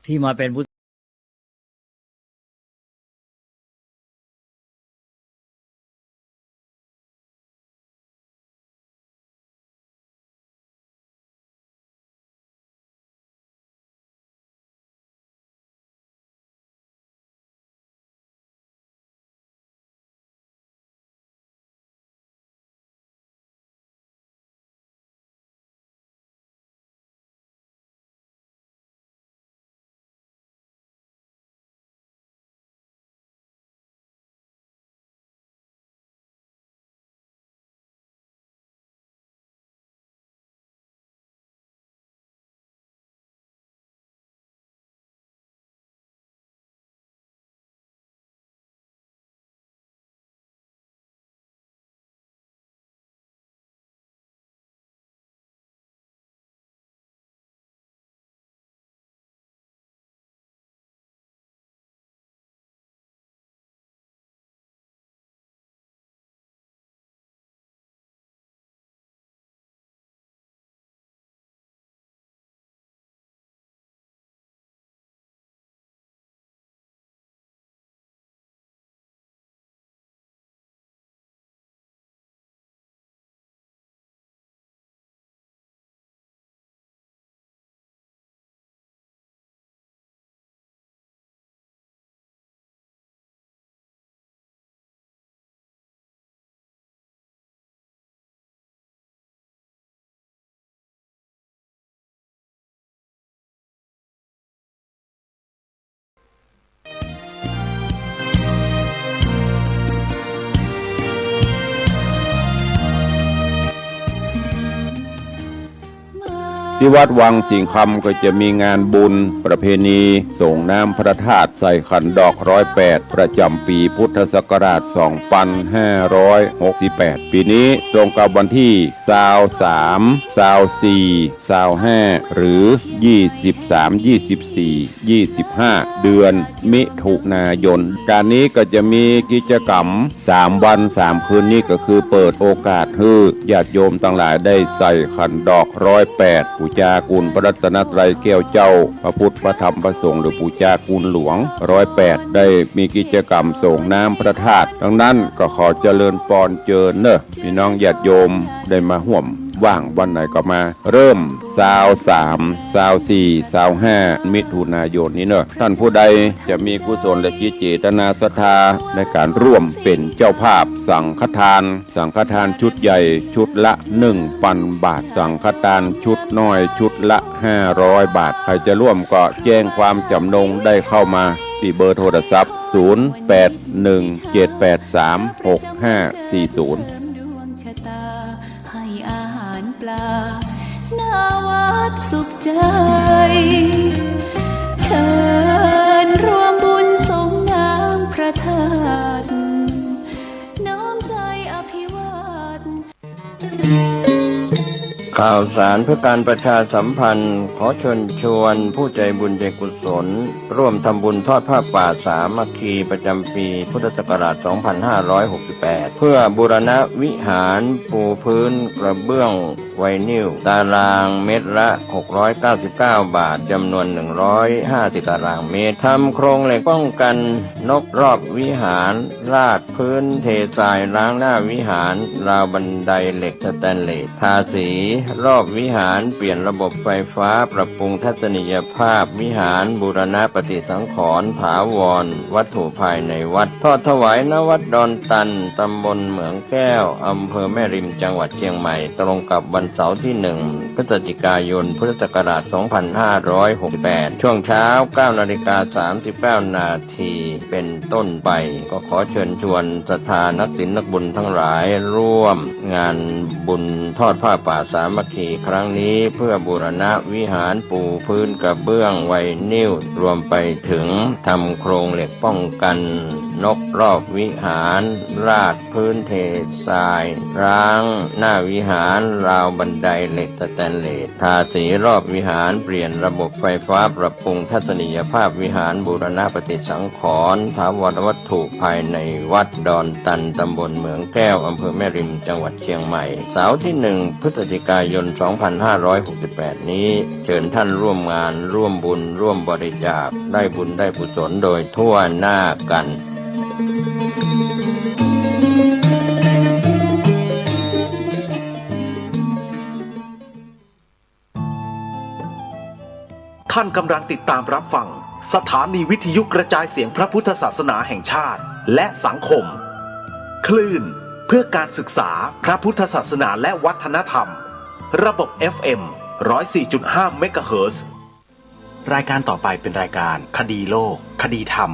ที่มาเป็นพุทธที่วัดวังสิงคำก็จะมีงานบุญประเพณีส่งน้ำพระธาตุใส่ขันดอก108ประจำปีพุทธศักราช2568ปีนี้ตรงกับวันที่23 24 25หรือ23 24 25เดือนมิถุนายนการนี้ก็จะมีกิจกรรม3วัน3คืนนี้ก็คือเปิดโอกาสให้ญาติโยมทั้งหลายได้ใส่ขันดอก108ปูจาคุณพระรัตนตรัยแก้วเจ้าพระพุทธพระธรรมพระสงฆ์หรือปูจาคุณหลวง108ได้มีกิจกรรมส่งน้ำพระธาตุดังนั้นก็ขอเจริญปอนเจริญเนอะพี่น้องญาติโยมได้มาร่วมว่างวันไหนก็มาเริ่ม23 24 25มิถุนายนนี้เนอะท่านผู้ใดจะมีกุศลและจิตเจตนาศรัทธาในการร่วมเป็นเจ้าภาพสังฆทานชุดใหญ่ชุดละ 1,000 บาทสังฆทานชุดน้อยชุดละ500 บาทใครจะร่วมก็แจ้งความจำนงได้เข้ามาที่เบอร์โทรศัพท์0817836540หน้าวัดสุขใจเชิญรวมบุญส่งน้ำพระธาตุน้อมใจอภิวาทข่าวสารเพื่อการประชาสัมพันธ์ขอเชิญชวนผู้ใจบุญใจกุศลร่วมทำบุญทอดผ้าป่าสามัคคีประจำปีพุทธศักราช 2568 เพื่อบูรณะวิหารปูพื้นกระเบื้องไวนิลตารางเมตรละ 699 บาทจำนวน 150 ตารางเมตรทำโครงเหล็กป้องกันนกรอบวิหารราดพื้นเททรายล้างหน้าวิหารราวบันไดเหล็กสแตนเลสทาสีรอบวิหารเปลี่ยนระบบไฟฟ้าปรับปรุงทัศนียภาพวิหารบูรณะปฏิสังขรณ์ถาวรวัตถุภายในวัดทอดถวายณวัดดอนตันตำบลเหมืองแก้วอำเภอแม่ริมจังหวัดเชียงใหม่ตรงกับวันเสาร์ที่1พฤศจิกายนพุทธศักราช 2568 ช่วงเช้า 9:39 นาทีเป็นต้นไปก็ขอเชิญชวนศรัทธานักศีลนักบุญทั้งหลายร่วมงานบุญทอดผ้าป่าสามัคคีครั้งนี้เพื่อบูรณะวิหารปูพื้นกระเบื้องไวนิลรวมไปถึงทำโครงเหล็กป้องกัน นกรอบวิหารราดพื้นเททรายร้างหน้าวิหารราวบันไดเหล็กสแตนเลสทาสีรอบวิหารเปลี่ยนระบบไฟฟ้าปรับปรุงทัศนียภาพวิหารบูรณะปฏิสังขรณ์ถาวรวัตถุภายในวัดดอนตันตำบลเหมืองแก้วอำเภอแม่ริมจังหวัดเชียงใหม่เสาร์ที่1 พฤศจิกายน 2568 นี้เชิญท่านร่วมงานร่วมบุญร่วมบริจาคได้บุญได้กุศลโดยทั่วหน้ากัน ท่านกำลังติดตามรับฟังสถานีวิทยุกระจายเสียงพระพุทธศาสนาแห่งชาติและสังคมคลื่นเพื่อการศึกษาพระพุทธศาสนาและวัฒนธรรมระบบ FM 104.5 เมกะเฮิรตซ์รายการต่อไปเป็นรายการคดีโลกคดีธรรม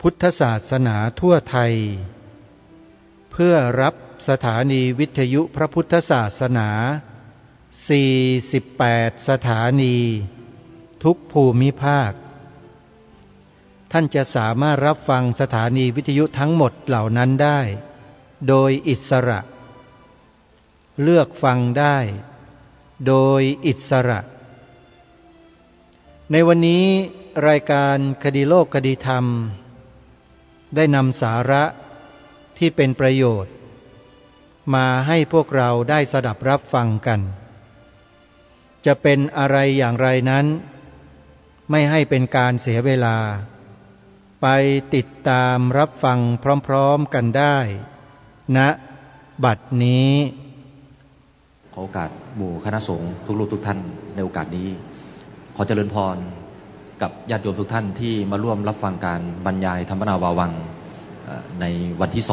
พุทธศาสนาทั่วไทยเพื่อรับสถานีวิทยุพระพุทธศาสนา48สถานีทุกภูมิภาคท่านจะสามารถรับฟังสถานีวิทยุทั้งหมดเหล่านั้นได้โดยอิสระเลือกฟังได้โดยอิสระในวันนี้รายการคดีโลกคดีธรรมได้นำสาระที่เป็นประโยชน์มาให้พวกเราได้สดับรับฟังกันจะเป็นอะไรอย่างไรนั้นไม่ให้เป็นการเสียเวลาไปติดตามรับฟังพร้อมๆกันได้ณบัดนี้ขอโอกาสหมู่คณะสงฆ์ทุกรูปทุกท่านในโอกาสนี้ขอเจริญพรกับญาติโยมทุกท่านที่มาร่วมรับฟังการบรรยายธรรมนาวาวังในวันที่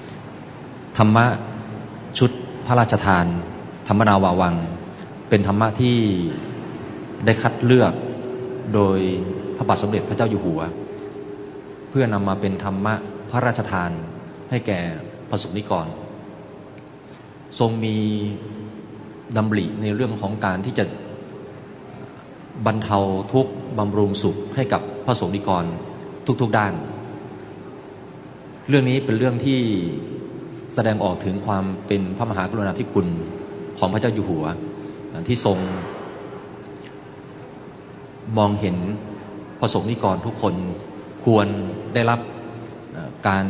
2ธรรมะชุดพระราชทานธรรมนาวาวังเป็นธรรมะที่ได้คัดเลือกโดยพระบาทสมเด็จพระเจ้าอยู่หัวเพื่อนำมาเป็นธรรมะพระราชทานให้แก่ประสบนิกรทรงมีดำริในเรื่องของการที่จะบรรเทาทุกข์บำรุงสุขให้กับพระสงฆ์นิกรทุกๆด้านเรื่องนี้เป็นเรื่องที่แสดงออกถึงความเป็นพระมหากรุณาธิคุณของพระเจ้าอยู่หัวที่ทรงมองเห็นพระสงฆ์นิกรทุกคนควรได้รับการ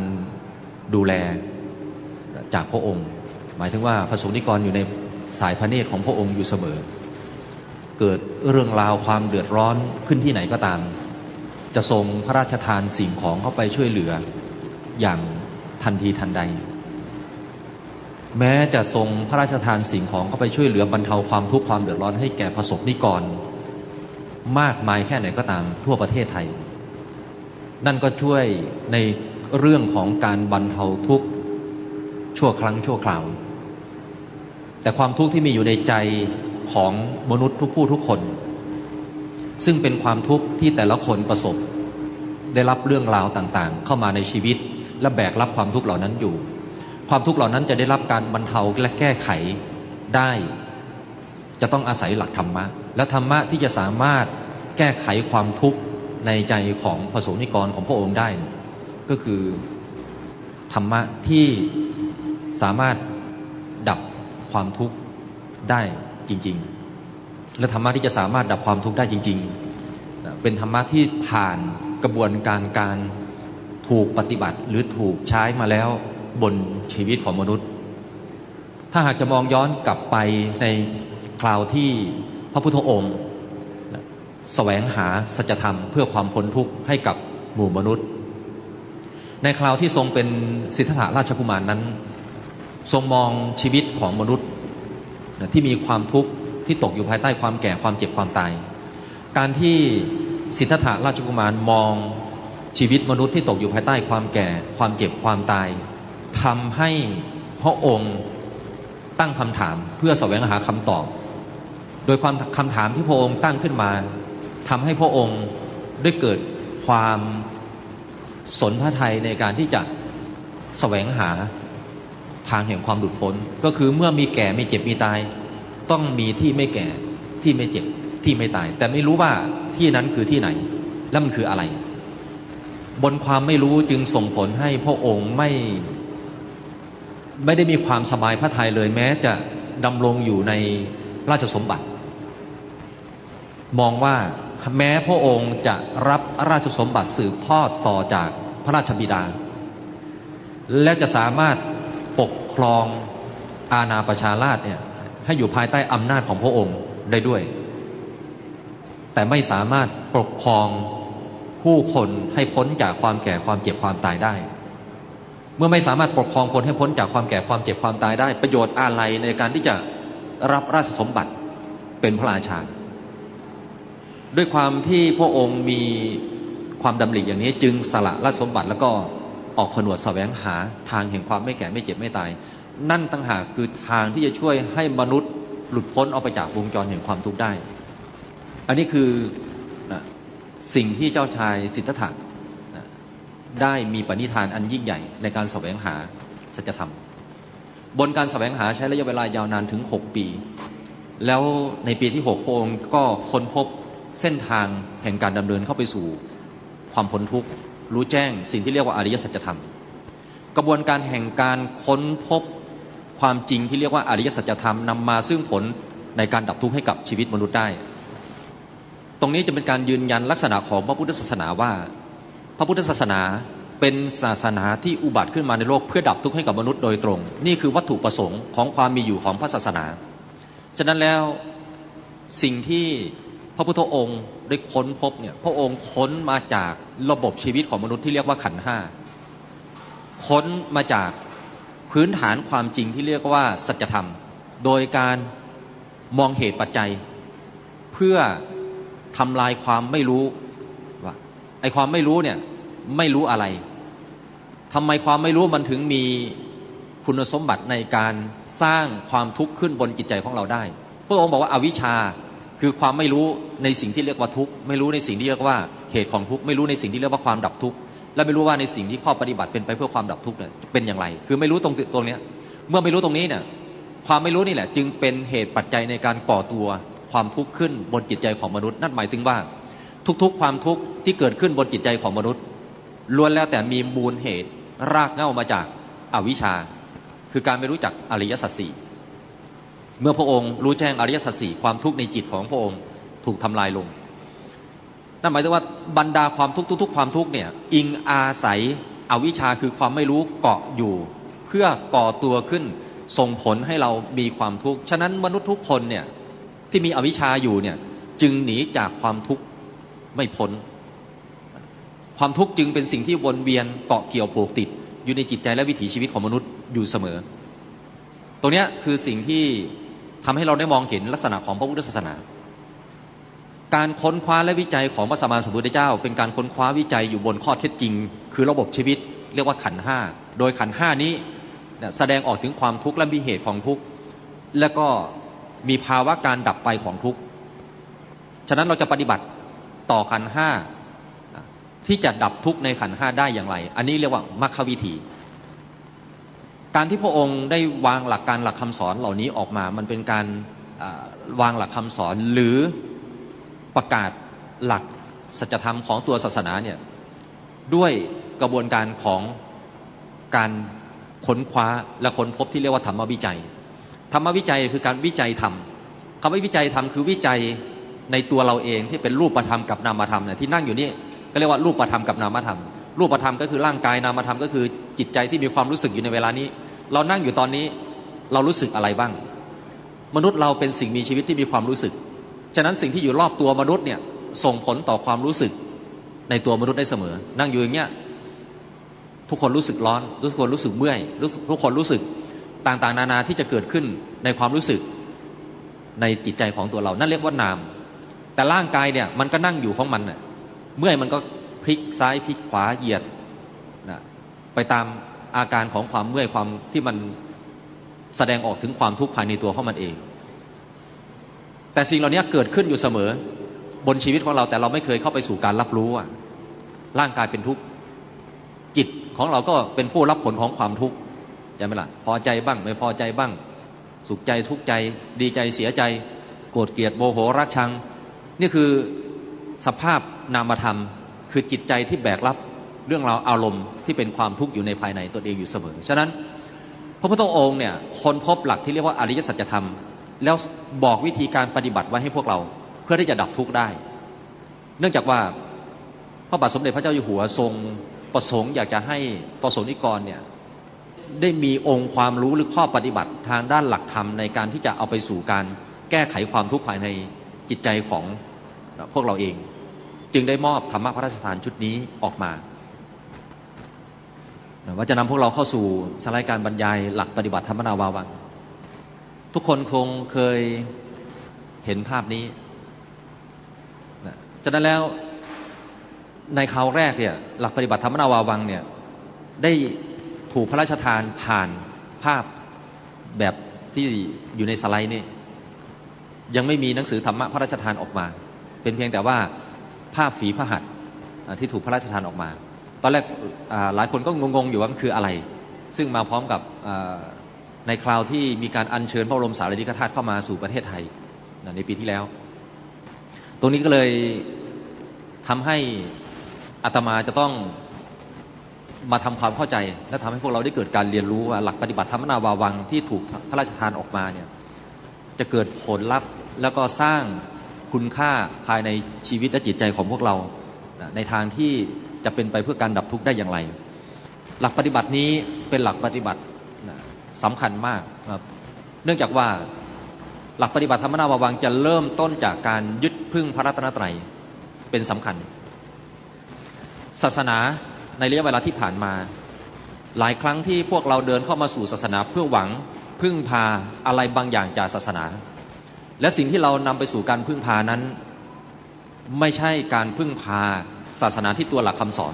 ดูแลจากพระองค์หมายถึงว่าพระสงฆ์นิกรอยู่ในสายพระเนตรของพระองค์อยู่เสมอเกิดเรื่องราวความเดือดร้อนขึ้นที่ไหนก็ตามจะทรงพระราชทานสิ่งของเข้าไปช่วยเหลืออย่างทันทีทันใดแม้จะทรงพระราชทานสิ่งของเข้าไปช่วยเหลือบรรเทาความทุกข์ความเดือดร้อนให้แก่พระสงฆ์นิกรมากมายแค่ไหนก็ตามทั่วประเทศไทยนั่นก็ช่วยใน เรื่องของการบรรเทาทุกข์ชั่วครั้งชั่วคราวแต่ความทุกข์ที่มีอยู่ในใจของมนุษย์ทุกผู้ทุกคนซึ่งเป็นความทุกข์ที่แต่ละคนประสบได้รับเรื่องราวต่างๆเข้ามาในชีวิตและแบกรับความทุกข์เหล่านั้นอยู่ความทุกข์เหล่านั้นจะได้รับการบรรเทาและแก้ไขได้จะต้องอาศัยหลักธรรมะและธรรมะที่จะสามารถแก้ไขความทุกข์ในใจของพระสงฆ์นิกรของพระองค์ได้ก็คือธรรมะที่สามารถดับความทุกข์ได้จริงๆและธรรมะที่จะสามารถดับความทุกข์ได้จริงๆเป็นธรรมะที่ผ่านกระบวนการถูกปฏิบัติหรือถูกใช้มาแล้วบนชีวิตของมนุษย์ถ้าหากจะมองย้อนกลับไปในคราวที่พระพุทธองค์แสวงหาสัจธรรมเพื่อความพ้นทุกข์ให้กับหมู่มนุษย์ในคราวที่ทรงเป็นสิทธัตถะราชกุมารนั้นทรงมองชีวิตของมนุษย์ที่มีความทุกข์ที่ตกอยู่ภายใต้ความแก่ความเจ็บความตายการที่สิทธัตถะราชกุมารมองชีวิตมนุษย์ที่ตกอยู่ภายใต้ความแก่ความเจ็บความตายทำให้พระองค์ตั้งคำถามเพื่อแสวงหาคำตอบโดยความคำถามที่พระองค์ตั้งขึ้นมาทำให้พระองค์ได้เกิดความสนพระทัยในการที่จะแสวงหาทางแห่งความหลุดพ้นก็คือเมื่อมีแก่มีเจ็บมีตายต้องมีที่ไม่แก่ที่ไม่เจ็บที่ไม่ตายแต่ไม่รู้ว่าที่นั้นคือที่ไหนและมันคืออะไรบนความไม่รู้จึงส่งผลให้พระองค์ไม่ได้มีความสบายพระทัยเลยแม้จะดำรงอยู่ในราชสมบัติมองว่าแม้พระองค์จะรับราชสมบัติสืบทอดต่อจากพระราชบิดาและจะสามารถปกครองอาณาประชาราษฎร์เนี่ยให้อยู่ภายใต้อำนาจของพระองค์ได้ด้วยแต่ไม่สามารถปกครองผู้คนให้พ้นจากความแก่ความเจ็บความตายได้เมื่อไม่สามารถปกครองคนให้พ้นจากความแก่ความเจ็บความตายได้ประโยชน์อะไรในการที่จะรับราชสมบัติเป็นพระราชาด้วยความที่พระองค์มีความดำริอย่างนี้จึงสละราชสมบัติแล้วก็ออกผนวดแสวงหาทางแห่งความไม่แก่ไม่เจ็บไม่ตายนั่นต่างหากคือทางที่จะช่วยให้มนุษย์หลุดพ้นออกไปจากวงจรแห่งความทุกข์ได้อันนี้คือสิ่งที่เจ้าชายสิทธัตถะได้มีปณิธานอันยิ่งใหญ่ในการแสวงหาสัจธรรมบนการแสวงหาใช้ระยะเวลายาวนานถึง6 ปีแล้วในปีที่6พระองค์ก็ค้นพบเส้นทางแห่งการดำเนินเข้าไปสู่ความพ้นทุกข์รู้แจ้งสิ่งที่เรียกว่าอริยสัจธรรมกระบวนการแห่งการค้นพบความจริงที่เรียกว่าอริยสัจธรรมนำมาซึ่งผลในการดับทุกข์ให้กับชีวิตมนุษย์ได้ตรงนี้จะเป็นการยืนยันลักษณะของพระพุทธศาสนาว่าพระพุทธศาสนาเป็นศาสนาที่อุบัติขึ้นมาในโลกเพื่อดับทุกข์ให้กับมนุษย์โดยตรงนี่คือวัตถุประสงค์ของความมีอยู่ของพระศาสนาฉะนั้นแล้วสิ่งที่พระพุทธองค์ได้ค้นพบเนี่ยพระองค์ค้นมาจากระบบชีวิตของมนุษย์ที่เรียกว่าขันธ์ห้าค้นมาจากพื้นฐานความจริงที่เรียกว่าสัจธรรมโดยการมองเหตุปัจจัยเพื่อทำลายความไม่รู้ว่าไอ้ความไม่รู้เนี่ยไม่รู้อะไรทำไมความไม่รู้มันถึงมีคุณสมบัติในการสร้างความทุกข์ขึ้นบนจิตใจของเราได้พระองค์บอกว่าอวิชชาคือความไม่รู้ในสิ่งที่เรียกว่าทุกข์ไม่รู้ในสิ่งที่เรียกว่าเหตุของทุกข์ไม่รู้ในสิ่งที่เรียกว่าความดับทุกข์และไม่รู้ว่าในสิ่งที่ข้อปฏิบัติเป็นไปเพื่อความดับทุกข์เนี่ยเป็นอย่างไรคือไม่รู้ตรงนี้เมื่อไม่รู้ตรงนี้เนี่ยความไม่รู้นี่แหละจึงเป็นเหตุปัจจัยในการก่อตัวความทุกข์ขึ้นบนจิตใจของมนุษย์นั่นหมายถึงว่าทุกๆความทุกข์ที่เกิดขึ้นบนจิตใจของมนุษย์ล้วนแล้วแต่มีมูลเหตุรากเหง้ามาจากอวิชชาคือการไม่รู้จักอริยสัจสี่เมื่อพระองค์รู้แจ้งอริยสัจสี่ความทุกข์ในจิตของพระองค์ถูกทำลายลงนั่นหมายถึงว่าบรรดาความทุกข์ทุกๆความทุกข์เนี่ยอิงอาศัยอวิชชาคือความไม่รู้เกาะอยู่เพื่อก่อตัวขึ้นส่งผลให้เรามีความทุกข์ฉะนั้นมนุษย์ทุกคนเนี่ยที่มีอวิชชาอยู่เนี่ยจึงหนีจากความทุกข์ไม่พ้นความทุกข์จึงเป็นสิ่งที่วนเวียนเกาะเกี่ยวผูกติดอยู่ในจิตใจและวิถีชีวิตของมนุษย์อยู่เสมอตรงนี้คือสิ่งที่ทำให้เราได้มองเห็นลักษณะของพระพุทธศาสนาการค้นคว้าและวิจัยของพระสัมมาสัมพุทธเจ้าเป็นการค้นคว้าวิจัยอยู่บนข้อเท็จจริงคือระบบชีวิต เรียกว่าขันธ์ห้าโดยขันธ์ห้านี้แสดงออกถึงความทุกข์และมีเหตุของทุกข์แล้วก็มีภาวะการดับไปของทุกข์ฉะนั้นเราจะปฏิบัติต่อขันธ์ห้าที่จะดับทุกข์ในขันธ์ห้าได้อย่างไรอันนี้เรียกว่ามรรควิธีการที่พระองค์ได้วางหลักการหลักคำสอนเหล่านี้ออกมามันเป็นการวางหลักคำสอนหรือประกาศหลักสัจธรรมของตัวศาสนาเนี่ยด้วยกระบวนการของการค้นคว้าและค้นพบที่เรียกว่าธรรมวิจัยธรรมวิจัยคือการวิจัยธรรมคำว่าวิจัยธรรมคือวิจัยในตัวเราเองที่เป็นรูปธรรมกับนามธรรมเนี่ยที่นั่งอยู่นี่ก็เรียกว่ารูปธรรมกับนามธรรมรูปธรรมก็คือร่างกายนามธรรมก็คือจิตใจที่มีความรู้สึกอยู่ในเวลานี้เรานั่งอยู่ตอนนี้เรารู้สึกอะไรบ้างมนุษย์เราเป็นสิ่งมีชีวิตที่มีความรู้สึกฉะนั้นสิ่งที่อยู่รอบตัวมนุษย์เนี่ยส่งผลต่อความรู้สึกในตัวมนุษย์ได้เสมอนั่งอยู่อย่างเงี้ยทุกคนรู้สึกร้อนทุกคนรู้สึกเมื่อยทุกคนรู้สึกต่างๆนานาที่จะเกิดขึ้นในความรู้สึกในจิตใจของตัวเรานั่นเรียกว่านามแต่ร่างกายเนี่ยมันก็นั่งอยู่ของมันน่ะเมื่อยมันก็พลิกซ้ายพลิกขวาเหยียดนะไปตามอาการของความเมื่อยความที่มันแสดงออกถึงความทุกข์ภายในตัวของมันเองแต่สิ่งเหล่านี้เกิดขึ้นอยู่เสมอบนชีวิตของเราแต่เราไม่เคยเข้าไปสู่การรับรู้ว่าร่างกายเป็นทุกข์จิตของเราก็เป็นผู้รับผลของความทุกข์ใช่ไหมล่ะพอใจบ้างไม่พอใจบ้างสุขใจทุกข์ใจดีใจเสียใจโกรธเกลียดโมโหรักชังนี่คือสภาพนามธรรมคือจิตใจที่แบกรับเรื่องราวอารมณ์ที่เป็นความทุกข์อยู่ในภายในตนเองอยู่เสมอฉะนั้นพระพุทธองค์เนี่ยค้นพบหลักที่เรียกว่าอริยสัจธรรมแล้วบอกวิธีการปฏิบัติไว้ให้พวกเราเพื่อที่จะดับทุกข์ได้เนื่องจากว่าพระบาทสมเด็จพระเจ้าอยู่หัวทรงประสงค์อยากจะให้ประสงค์นิกรเนี่ยได้มีองค์ความรู้หรือข้อปฏิบัติทางด้านหลักธรรมในการที่จะเอาไปสู่การแก้ไขความทุกข์ภายในจิตใจของพวกเราเองจึงได้มอบธรรมพระราชทานชุดนี้ออกมาว่าจะนำพวกเราเข้าสู่สไลด์การบรรยายหลักปฏิบัติธรรมนาวาวังทุกคนคงเคยเห็นภาพนี้ฉะนั้นแล้วในคราวแรกเนี่ยหลักปฏิบัติธรรมนาวาวังเนี่ยได้ถูกพระราชทานผ่านภาพแบบที่อยู่ในสไลด์นี่ยังไม่มีหนังสือธรรมะพระราชทานออกมาเป็นเพียงแต่ว่าภาพฝีพระหัตถ์ที่ถูกพระราชทานออกมาตอนแรกหลายคนก็งงๆอยู่ว่ามันคืออะไรซึ่งมาพร้อมกับในคราวที่มีการอัญเชิญพระบรมสารีริกธาตุเข้ามาสู่ประเทศไทยในปีที่แล้วตรงนี้ก็เลยทำให้อาตมาจะต้องมาทำความเข้าใจและทำให้พวกเราได้เกิดการเรียนรู้ว่าหลักปฏิบัติธรรมนาวาวังที่ถูกพระราชทานออกมาเนี่ยจะเกิดผลลัพธ์แล้วก็สร้างคุณค่าภายในชีวิตและจิตใจของพวกเราในทางที่จะเป็นไปเพื่อการดับทุกข์ได้อย่างไรหลักปฏิบัตินี้เป็นหลักปฏิบัติสำคัญมากเนื่องจากว่าหลักปฏิบัติธรรมนาวาวังจะเริ่มต้นจากการยึดพึ่งพระรัตนตรัยเป็นสำคัญศาสนาในระยะเวลาที่ผ่านมาหลายครั้งที่พวกเราเดินเข้ามาสู่ศาสนาเพื่อหวังพึ่งพาอะไรบางอย่างจากศาสนาและสิ่งที่เรานำไปสู่การพึ่งพานั้นไม่ใช่การพึ่งพาศาสนาที่ตัวหลักคำสอน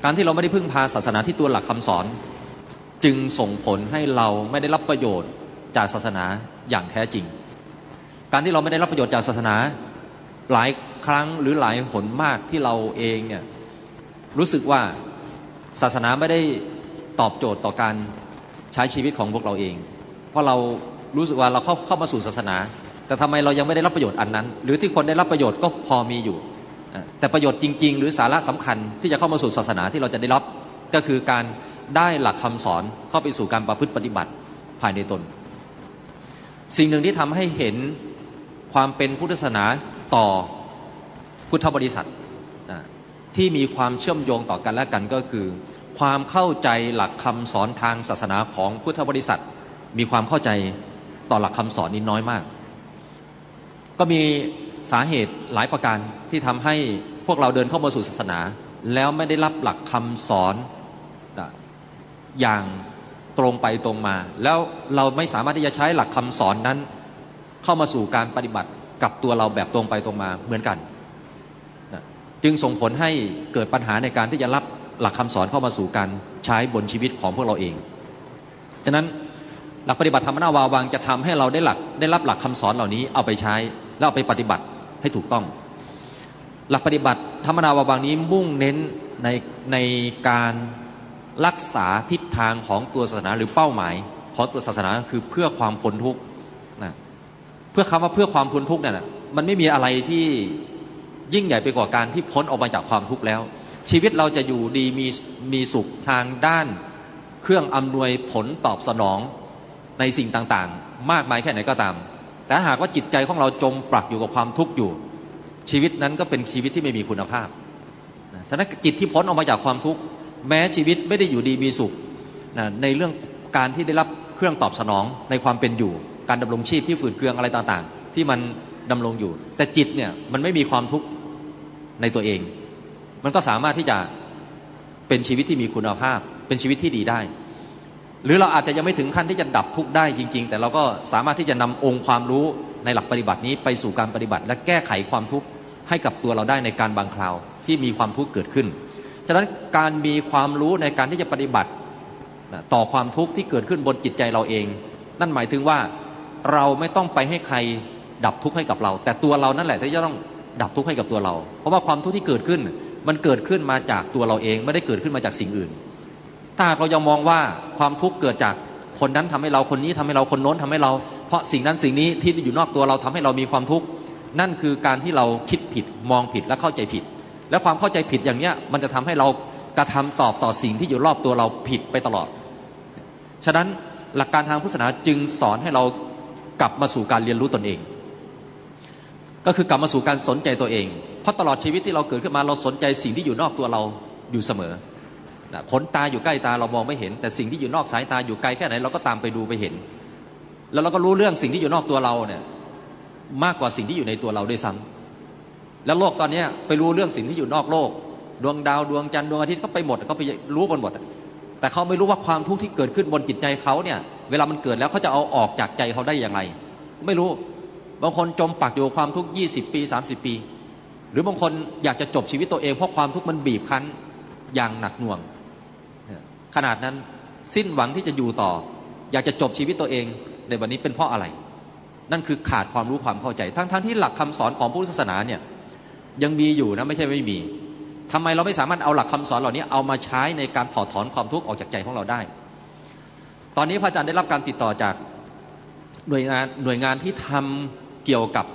การที่เราไม่ได้พึ่งพาศาสนาที่ตัวหลักคำสอนจึงส่งผลให้เราไม่ได้รับประโยชน์จากศาสนาอย่างแท้จริงการที่เราไม่ได้รับประโยชน์จากศาสนาหลายครั้งหรือหลายหนมากที่เราเองเนี่ยรู้สึกว่าศาสนาไม่ได้ตอบโจทย์ต่อการใช้ชีวิตของพวกเราเองเพราะเรารู้สึกว่าเราเข้ามาสู่ศาสนาแต่ทำไมเรายังไม่ได้รับประโยชน์อันนั้นหรือที่คนได้รับประโยชน์ก็พอมีอยู่แต่ประโยชน์จริงๆหรือสาระสำคัญที่จะเข้ามาสู่ศาสนาที่เราจะได้รับก็คือการได้หลักคำสอนเข้าไปสู่การประพฤติปฏิบัติภายในตนสิ่งหนึ่งที่ทำให้เห็นความเป็นพุทธศาสนาต่อพุทธบริษัทที่มีความเชื่อมโยงต่อกันและกันก็คือความเข้าใจหลักคำสอนทางศาสนาของพุทธบริษัทมีความเข้าใจต่อหลักคำสอนนี้น้อยมากก็มีสาเหตุหลายประการที่ทำให้พวกเราเดินเข้ามาสู่ศาสนาแล้วไม่ได้รับหลักคำสอนอย่างตรงไปตรงมาแล้วเราไม่สามารถที่จะใช้หลักคำสอนนั้นเข้ามาสู่การปฏิบัติกับตัวเราแบบตรงไปตรงมาเหมือนกันจึงส่งผลให้เกิดปัญหาในการที่จะรับ หลักคำสอนเข้ามาสู่การใช้บนชีวิตของพวกเราเองฉะนั้นหลักปฏิบัติธรรมนาวาวังจะทำให้เราได้รับหลักคำสอนเหล่านี้เอาไปใช้แล้วเอาไปปฏิบัติให้ถูกต้องหลักปฏิบัติธรรมนาวาวังนี้มุ่งเน้นในการรักษาทิศทางของตัวศาสนาหรือเป้าหมายของตัวศาสนาคือเพื่อความพ้นทุกข์นะเพื่อคำว่าเพื่อความพ้นทุกข์เนี่ยนะมันไม่มีอะไรที่ยิ่งใหญ่ไปกว่าการที่พ้นออกมาจากความทุกข์แล้วชีวิตเราจะอยู่ดีมีสุขทางด้านเครื่องอำนวยผลตอบสนองในสิ่งต่างๆมากมายแค่ไหนก็ตามแต่หากว่าจิตใจของเราจมปลักอยู่กับความทุกข์อยู่ชีวิตนั้นก็เป็นชีวิตที่ไม่มีคุณภาพฉะนั้นจิตที่พ้นออกมาจากความทุกข์แม้ชีวิตไม่ได้อยู่ดีมีสุขในเรื่องการที่ได้รับเครื่องตอบสนองในความเป็นอยู่การดำรงชีพที่ฝืดเคืองอะไรต่างๆที่มันดำรงอยู่แต่จิตเนี่ยมันไม่มีความทุกข์ในตัวเองมันก็สามารถที่จะเป็นชีวิตที่มีคุณภาพเป็นชีวิตที่ดีได้หรือเราอาจจะยังไม่ถึงขั้นที่จะดับทุกข์ได้จริงๆแต่เราก็สามารถที่จะนำองค์ความรู้ในหลักปฏิบัตินี้ไปสู่การปฏิบัติและแก้ไขความทุกข์ให้กับตัวเราได้ในการบางคราวที่มีความทุกข์เกิดขึ้นฉะนั้นการมีความรู้ในการที่จะปฏิบัติต่อความทุกข์ที่เกิดขึ้นบนจิตใจเราเองนั่นหมายถึงว่าเราไม่ต้องไปให้ใครดับทุกข์ให้กับเราแต่ตัวเรานั่นแหละที่จะต้องดับทุกข์ให้กับตัวเราเพราะว่าความทุกข์ที่เกิดขึ้นมันเกิดขึ้นมาจากตัวเราเองไม่ได้เกิดขึ้นมาจากสิ่งอื่นถ้าเรายังมองว่าความทุกข์เกิดจากคนนั้นทำให้เราคนนี้ทำให้เราคนโน้นทำให้เราเพราะสิ่งนั้นสิ่งนี้ที่อยู่นอกตัวเราทำให้เรามีความทุกข์นั่นคือการที่เราคิดผิดมองผิดและเข้าใจผิดและความเข้าใจผิดอย่างเนี้ยมันจะทำให้เรากระทำตอบต่อสิ่งที่อยู่รอบตัวเราผิดไปตลอดฉะนั้นหลักการทางพุทธศาสนาจึงสอนให้เรากลับมาสู่การเรียนรู้ตนเองก็คือกลับมาสู่การสนใจตัวเองเพราะตลอดชีวิตที่เราเกิดขึ้นมาเราสนใจสิ่งที่อยู่นอกตัวเราอยู่เสมอขนตาอยู่ใกล้ตาเรามองไม่เห็นแต่สิ่งที่อยู่นอกสายตาอยู่ไกลแค่ไหนเราก็ตามไปดูไปเห็นแล้วเราก็รู้เรื่องสิ่งที่อยู่นอกตัวเราเนี่ยมากกว่าสิ่งที่อยู่ในตัวเราด้วยซ้ำแล้วโลกตอนนี้ไปรู้เรื่องสิ่งที่อยู่นอกโลกดวงดาวดวงจันทร์ดวงอาทิตย์เขาไปหมดเขาไปรู้หมดแต่เขาไม่รู้ว่าความทุกข์ที่เกิดขึ้นบนจิตใจเขาเนี่ยเวลามันเกิดแล้วเขาจะเอาออกจากใจเขาได้อย่างไรไม่รู้บางคนจมปักอยู่ความทุกข์20 ปี30 ปีหรือบางคนอยากจะจบชีวิตตัวเองเพราะความทุกข์มันบีบคั้นอย่างหนักหน่วงขนาดนั้นสิ้นหวังที่จะอยู่ต่ออยากจะจบชีวิตตัวเองในวันนี้เป็นเพราะอะไรนั่นคือขาดความรู้ความเข้าใจทั้งที่หลักคำสอนของพุทธศาสนาเนี่ยยังมีอยู่นะไม่ใช่ไม่มีทำไมเราไม่สามารถเอาหลักคำสอนเหล่านี้เอามาใช้ในการถอดถอนความทุกข์ออกจากใจของเราได้ตอนนี้พระอาจารย์ได้รับการติดต่อจากหน่วยงานที่ทำเกี่ยวกับ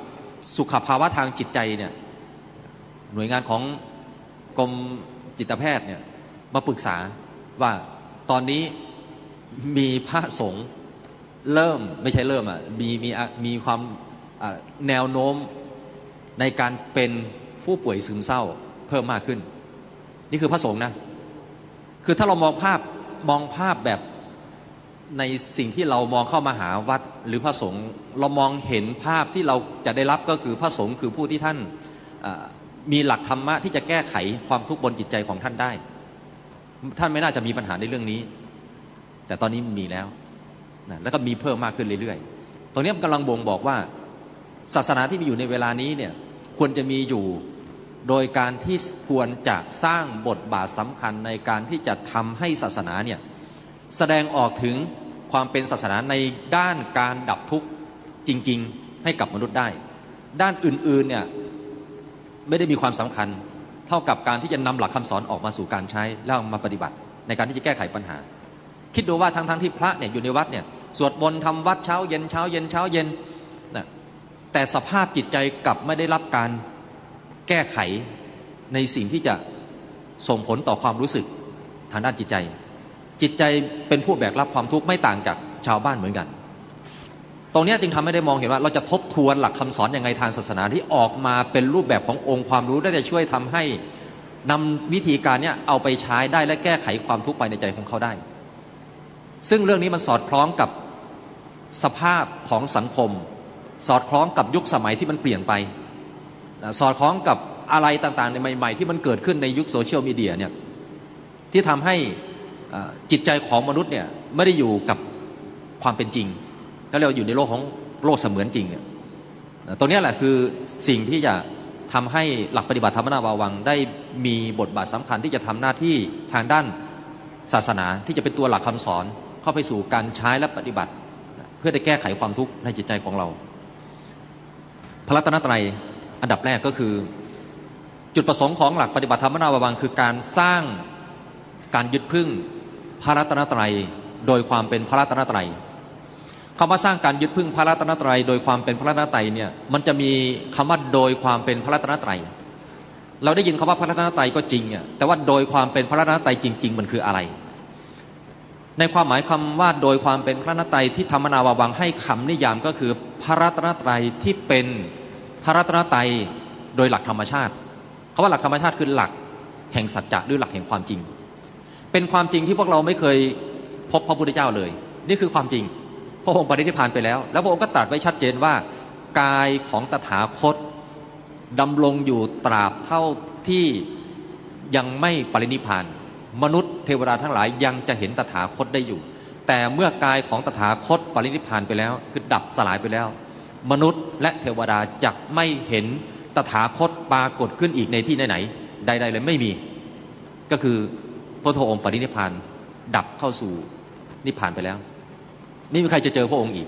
สุขภาวะทางจิตใจเนี่ยหน่วยงานของกรมจิตแพทย์เนี่ยมาปรึกษาว่าตอนนี้มีพระสงฆ์เริ่มไม่ใช่เริ่มมีความแนวโน้มในการเป็นผู้ป่วยซึมเศร้าเพิ่มมากขึ้นนี่คือพระสงฆ์นะคือถ้าเรามองภาพแบบในสิ่งที่เรามองเข้ามาหาวัดหรือพระสงฆ์เรามองเห็นภาพที่เราจะได้รับก็คือพระสงฆ์คือผู้ที่ท่านมีหลักธรรมะที่จะแก้ไขความทุกข์บนจิตใจของท่านได้ท่านไม่น่าจะมีปัญหาในเรื่องนี้แต่ตอนนี้มีแล้วนะแล้วก็มีเพิ่มมากขึ้นเรื่อยๆตรงนี้มันกำลังบ่งบอกว่าศาสนาที่มีอยู่ในเวลานี้เนี่ยควรจะมีอยู่โดยการที่ควรจะสร้างบทบาทสำคัญในการที่จะทำให้ศาสนาเนี่ยแสดงออกถึงความเป็นศาสนาในด้านการดับทุกข์จริงๆให้กับมนุษย์ได้ด้านอื่นๆเนี่ยไม่ได้มีความสำคัญเท่ากับการที่จะนำหลักคำสอนออกมาสู่การใช้แล้วมาปฏิบัติในการที่จะแก้ไขปัญหาคิดดูว่าทั้งที่พระเนี่ยอยู่ในวัดเนี่ยสวดมนต์ทำวัดเช้าเย็นเช้าเย็นเช้าเย็นนะแต่สภาพจิตใจกลับไม่ได้รับการแก้ไขในสิ่งที่จะส่งผลต่อความรู้สึกทางด้านจิตใจเป็นผู้แบกรับความทุกข์ไม่ต่างจากชาวบ้านเหมือนกันตรงนี้จึงทำให้ได้มองเห็นว่าเราจะทบทวนหลักคำสอนยังไงทางศาสนาที่ออกมาเป็นรูปแบบขององค์ความรู้ได้จะช่วยทำให้นำวิธีการนี้เอาไปใช้ได้และแก้ไขความทุกข์ภายในใจของเขาได้ซึ่งเรื่องนี้มันสอดคล้องกับสภาพของสังคมสอดคล้องกับยุคสมัยที่มันเปลี่ยนไปสอดคล้องกับอะไรต่างๆในใหม่ๆที่มันเกิดขึ้นในยุคโซเชียลมีเดียเนี่ยที่ทำให้จิตใจของมนุษย์เนี่ยไม่ได้อยู่กับความเป็นจริงแล้วเราอยู่ในโลกของโลกเสมือนจริงเนี่ยตรงนี้แหละคือสิ่งที่จะ ทำให้หลักปฏิบัติธรรมนาวาวังได้มีบทบาทสำคัญที่จะทำหน้าที่ทางด้านศาสนาที่จะเป็นตัวหลักคำสอนเข้าไปสู่การใช้และปฏิบัติเพื่อได้แก้ไขความทุกข์ในจิตใจของเราพระรัตนตรัยอันดับแรกก็คือจุดประสงค์ของหลักปฏิบัติธรรมนาวาวังคือการสร้างการยึดพึ่งพระรัตนตรัยโดยความเป็นพระรัตนตรัยคำว่าสร้างการยึดพึ่งพระรัตนตรัยโดยความเป็นพระรัตนตรัยเนี่ยมันจะมีคำว่าโดยความเป็นพระรัตนตรัยเราได้ยินคำว่าพระรัตนตรัยก็จริงอ่ะแต่ว่าโดยความเป็นพระรัตนตรัยจริงๆมันคืออะไรในความหมายคำว่าโดยความเป็นพระรัตนตรัยที่ธรรมนาวาวังให้คำนิยามก็คือพระรัตนตรัยที่เป็นพระรัตนตรัยโดยหลักธรรมชาติคำว่าหลักธรรมชาติคือหลักแห่งสัจจะหรือหลักแห่งความจริงเป็นความจริงที่พวกเราไม่เคยพบพระพุทธเจ้าเลยนี่คือความจริงพระองค์ปรินิพพานไปแล้วแล้วพระองค์ก็ตรัสไว้ชัดเจนว่ากายของตถาคตดำรงอยู่ตราบเท่าที่ยังไม่ปรินิพพานมนุษย์เทวดาทั้งหลายยังจะเห็นตถาคตได้อยู่แต่เมื่อกายของตถาคตปรินิพพานไปแล้วคือดับสลายไปแล้วมนุษย์และเทวดาจะไม่เห็นตถาคตปรากฏขึ้นอีกในที่ไหนๆใดๆเลยไม่มีก็คือพระองค์ปรินิพพานดับเข้าสู่นิพพานไปแล้วไม่มีใครจะเจอพระองค์อีก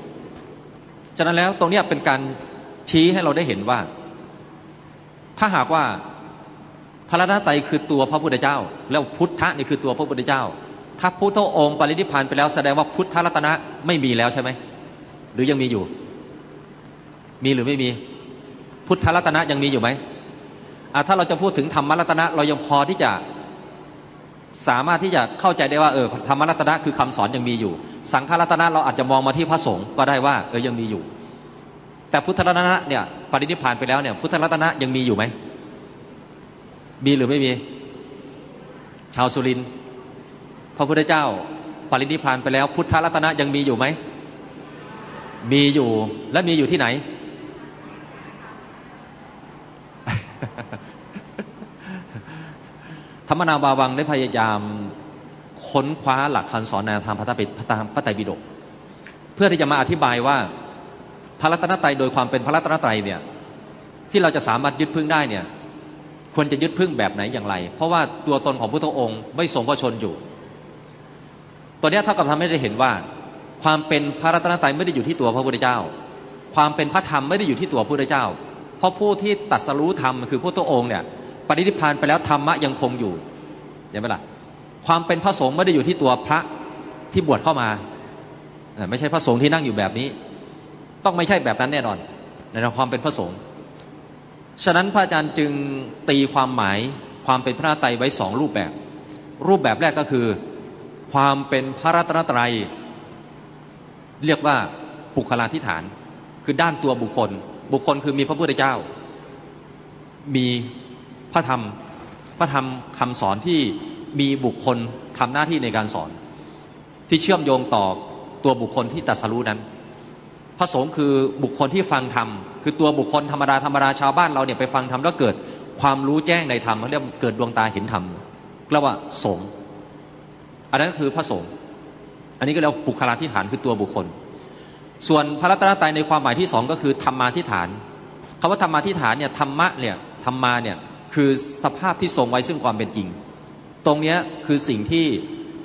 ฉะนั้นแล้วตรงนี้เป็นการชี้ให้เราได้เห็นว่าถ้าหากว่าพระรัตนตรัยคือตัวพระพุทธเจ้าแล้วพุทธะนี่คือตัวพระพุทธเจ้าถ้าพุทธองค์ปรินิพพานไปแล้วแสดงว่าพุทธรัตนะไม่มีแล้วใช่ไหมหรือยังมีอยู่มีหรือไม่มีพุทธรัตนะยังมีอยู่ไหมถ้าเราจะพูดถึงธรรมรัตนะเรายังพอที่จะสามารถที่จะเข้าใจได้ว่าธรรมรัตนะคือคำสอนยังมีอยู่สังฆรัตนะเราอาจจะมองมาที่พระสงฆ์ก็ได้ว่ายังมีอยู่แต่พุทธรัตนะเนี่ยปรินิพพานไปแล้วเนี่ยพุทธรัตนะยังมีอยู่ไหมมีหรือไม่มีชาวสุรินทร์พระพุทธเจ้าปรินิพพานไปแล้วพุทธรัตนะยังมีอยู่ไหมมีอยู่และมีอยู่ที่ไหน ธรรมนาวาวังได้พยายามค้นคว้าหลักคำสอนในทางพระไตรปิฎกเพื่อที่จะมาอธิบายว่าพระรัตนตรัยโดยความเป็นพระรัตนตรัยเนี่ยที่เราจะสามารถยึดพึ่งได้เนี่ยควรจะยึดพึ่งแบบไหนอย่างไรเพราะว่าตัวตนของพระพุทธองค์ไม่ทรงพระชนอยู่ตัวนี้เท่ากับทำให้ได้เห็นว่าความเป็นพระรัตนตรัยไม่ได้อยู่ที่ตัวพระพุทธเจ้าความเป็นพระธรรมไม่ได้อยู่ที่ตัวพระพุทธเจ้าเพราะผู้ที่ตรัสรู้ธรรมคือพระพุทธองค์เนี่ยปรินิพพานไปแล้วธรรมะยังคงอยู่เห็นไหมล่ะความเป็นพระสงฆ์ไม่ได้อยู่ที่ตัวพระที่บวชเข้ามาไม่ใช่พระสงฆ์ที่นั่งอยู่แบบนี้ต้องไม่ใช่แบบนั้นแน่นอนในความเป็นพระสงฆ์ฉะนั้นพระอาจารย์จึงตีความหมายความเป็นพระรัตนตรัยไว้2รูปแบบรูปแบบแรกก็คือความเป็นพระรัตนตรัยเรียกว่าปุคลาธิฐานคือด้านตัวบุคคลคือมีพระพุทธเจ้ามีพระธรรมคำสอนที่มีบุคคลทำหน้าที่ในการสอนที่เชื่อมโยงต่อตัวบุคคลที่ตรัสรู้นั้นพระสงฆ์คือบุคคลที่ฟังธรรมคือตัวบุคคลธรรมดาชาวบ้านเราเนี่ยไปฟังธรรมแล้วเกิดความรู้แจ้งในธรรมเขาเรียกเกิดดวงตาเห็นธรรมเรียกว่าสงฆ์อันนั้นคือพระสงฆ์อันนี้ก็เรียกว่าปุคลาธิฐานคือตัวบุคคลส่วนพระรัตนตรัยในความหมายที่2ก็คือธรรมาธิฐานคำว่าธรรมาธิฐานเนี่ยธรรมะเนี่ยธรรมาเนี่ยคือสภาพที่ทรงไว้ซึ่งความเป็นจริงตรงนี้คือสิ่งที่